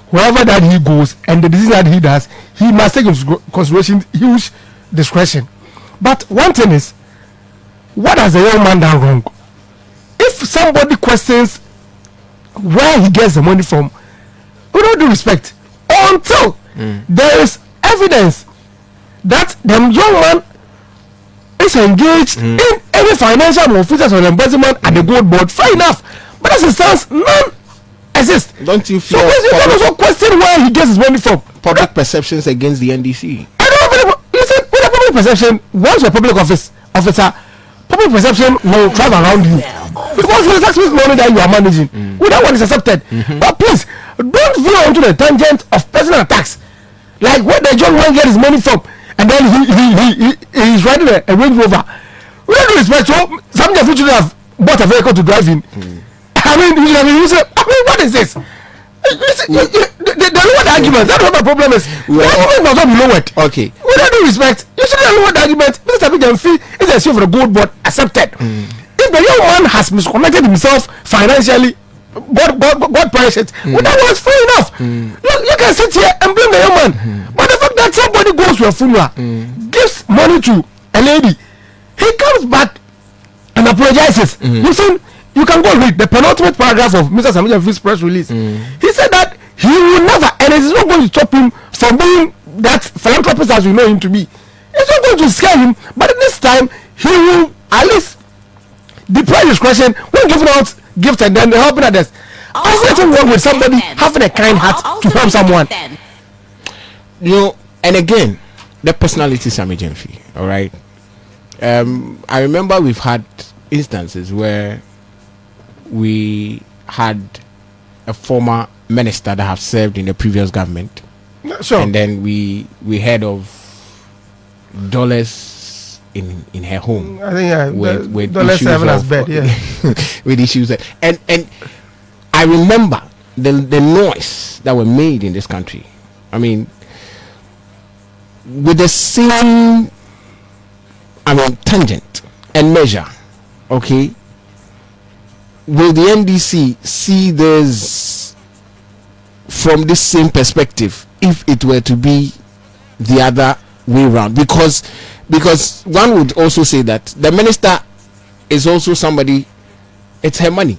wherever that he goes and the decision that he does, he must take into consideration huge discretion. But one thing is, what has the young man done wrong? If somebody questions where he gets the money from, we don't do respect until there is evidence that the young man is engaged in any financial malfeasance or embezzlement at the gold board. Fair enough, but as it stands, none exist. Don't you feel? So you can also question where he gets his money from. Public perceptions against the NDC. I don't really listen. With the public perception, once you're a public officer, public perception will travel around you. Because it's tax money that you are managing. That one is accepted. But please, don't veer onto the tangent of personal attacks. Like where the John Wayne get his money from, and then he's riding a Range Rover. We don't respect. So some of you should have bought a vehicle to drive in. I mean, you should have been using. I mean, what is this? The lowered argument. That's what my problem is. The argument must not be lowered. Okay. With all due respect, you should have lowered the argument. Mr. Abidjan fee is a for the gold board accepted. If the young man has misconnected himself financially, God punish it. Well, that was fair enough. Look, you can sit here and blame the young man. But the fact that somebody goes to a funeral, gives money to a lady, he comes back and apologizes. Listen, you can go and read the penultimate paragraph of Mr. Sami Jammeh's press release. He said that he will never, and it is not going to stop him from being that philanthropist as we know him to be. It's not going to scare him, but this time he will at least deploy discretion when giving out gifts and then helping others. There's nothing wrong with somebody having a kind heart to help someone. You know, and again, the personality Sammy Gyamfi, all right. I remember we've had instances where we had a former minister that have served in the previous government, Sure. and then we heard of dollars in her home. I think with dollar issues 7 as of- bed, yeah. with issues and I remember the noise that were made in this country. I mean, with the same tangent and measure, okay, will the NDC see this from this same perspective if it were to be the other way around? Because one would also say that the minister is also somebody, it's her money,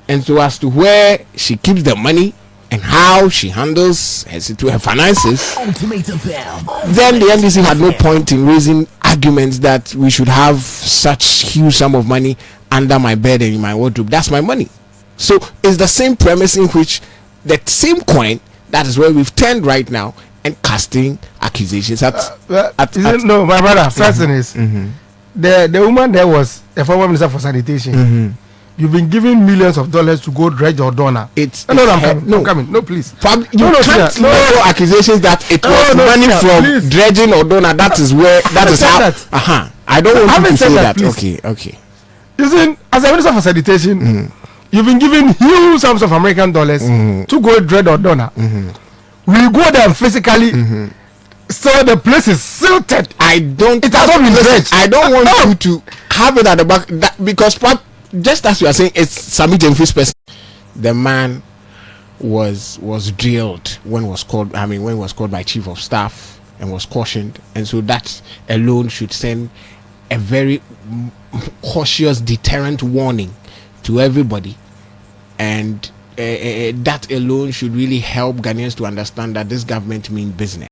and so as to where she keeps the money and how she handles her finances, Ultimate FM. then the NDC had no point in raising arguments that we should have such huge sum of money under my bed and in my wardrobe. That's my money. So it's the same premise in which that same coin, that is where we've turned right now and casting accusations at No, my brother, first thing is the woman there was a former minister for sanitation. You've been giving millions of dollars to go dredge or donor. I'm coming. No, please. You can't throw accusations that it was money from please. dredging or donor. That is where that is how. That. I don't want you to say that. Please. Okay. Listen, as a minister for sanitation, you've been giving huge sums of American dollars to go dredge or donor. We go there physically. So the place is silted. It has not been dredged. I don't want you to have it at the back because just as you are saying, it's Sammy Jammeh's person. The man was drilled when he was called by chief of staff and was cautioned, and so that alone should send a very cautious deterrent warning to everybody, and that alone should really help Ghanaians to understand that this government means business.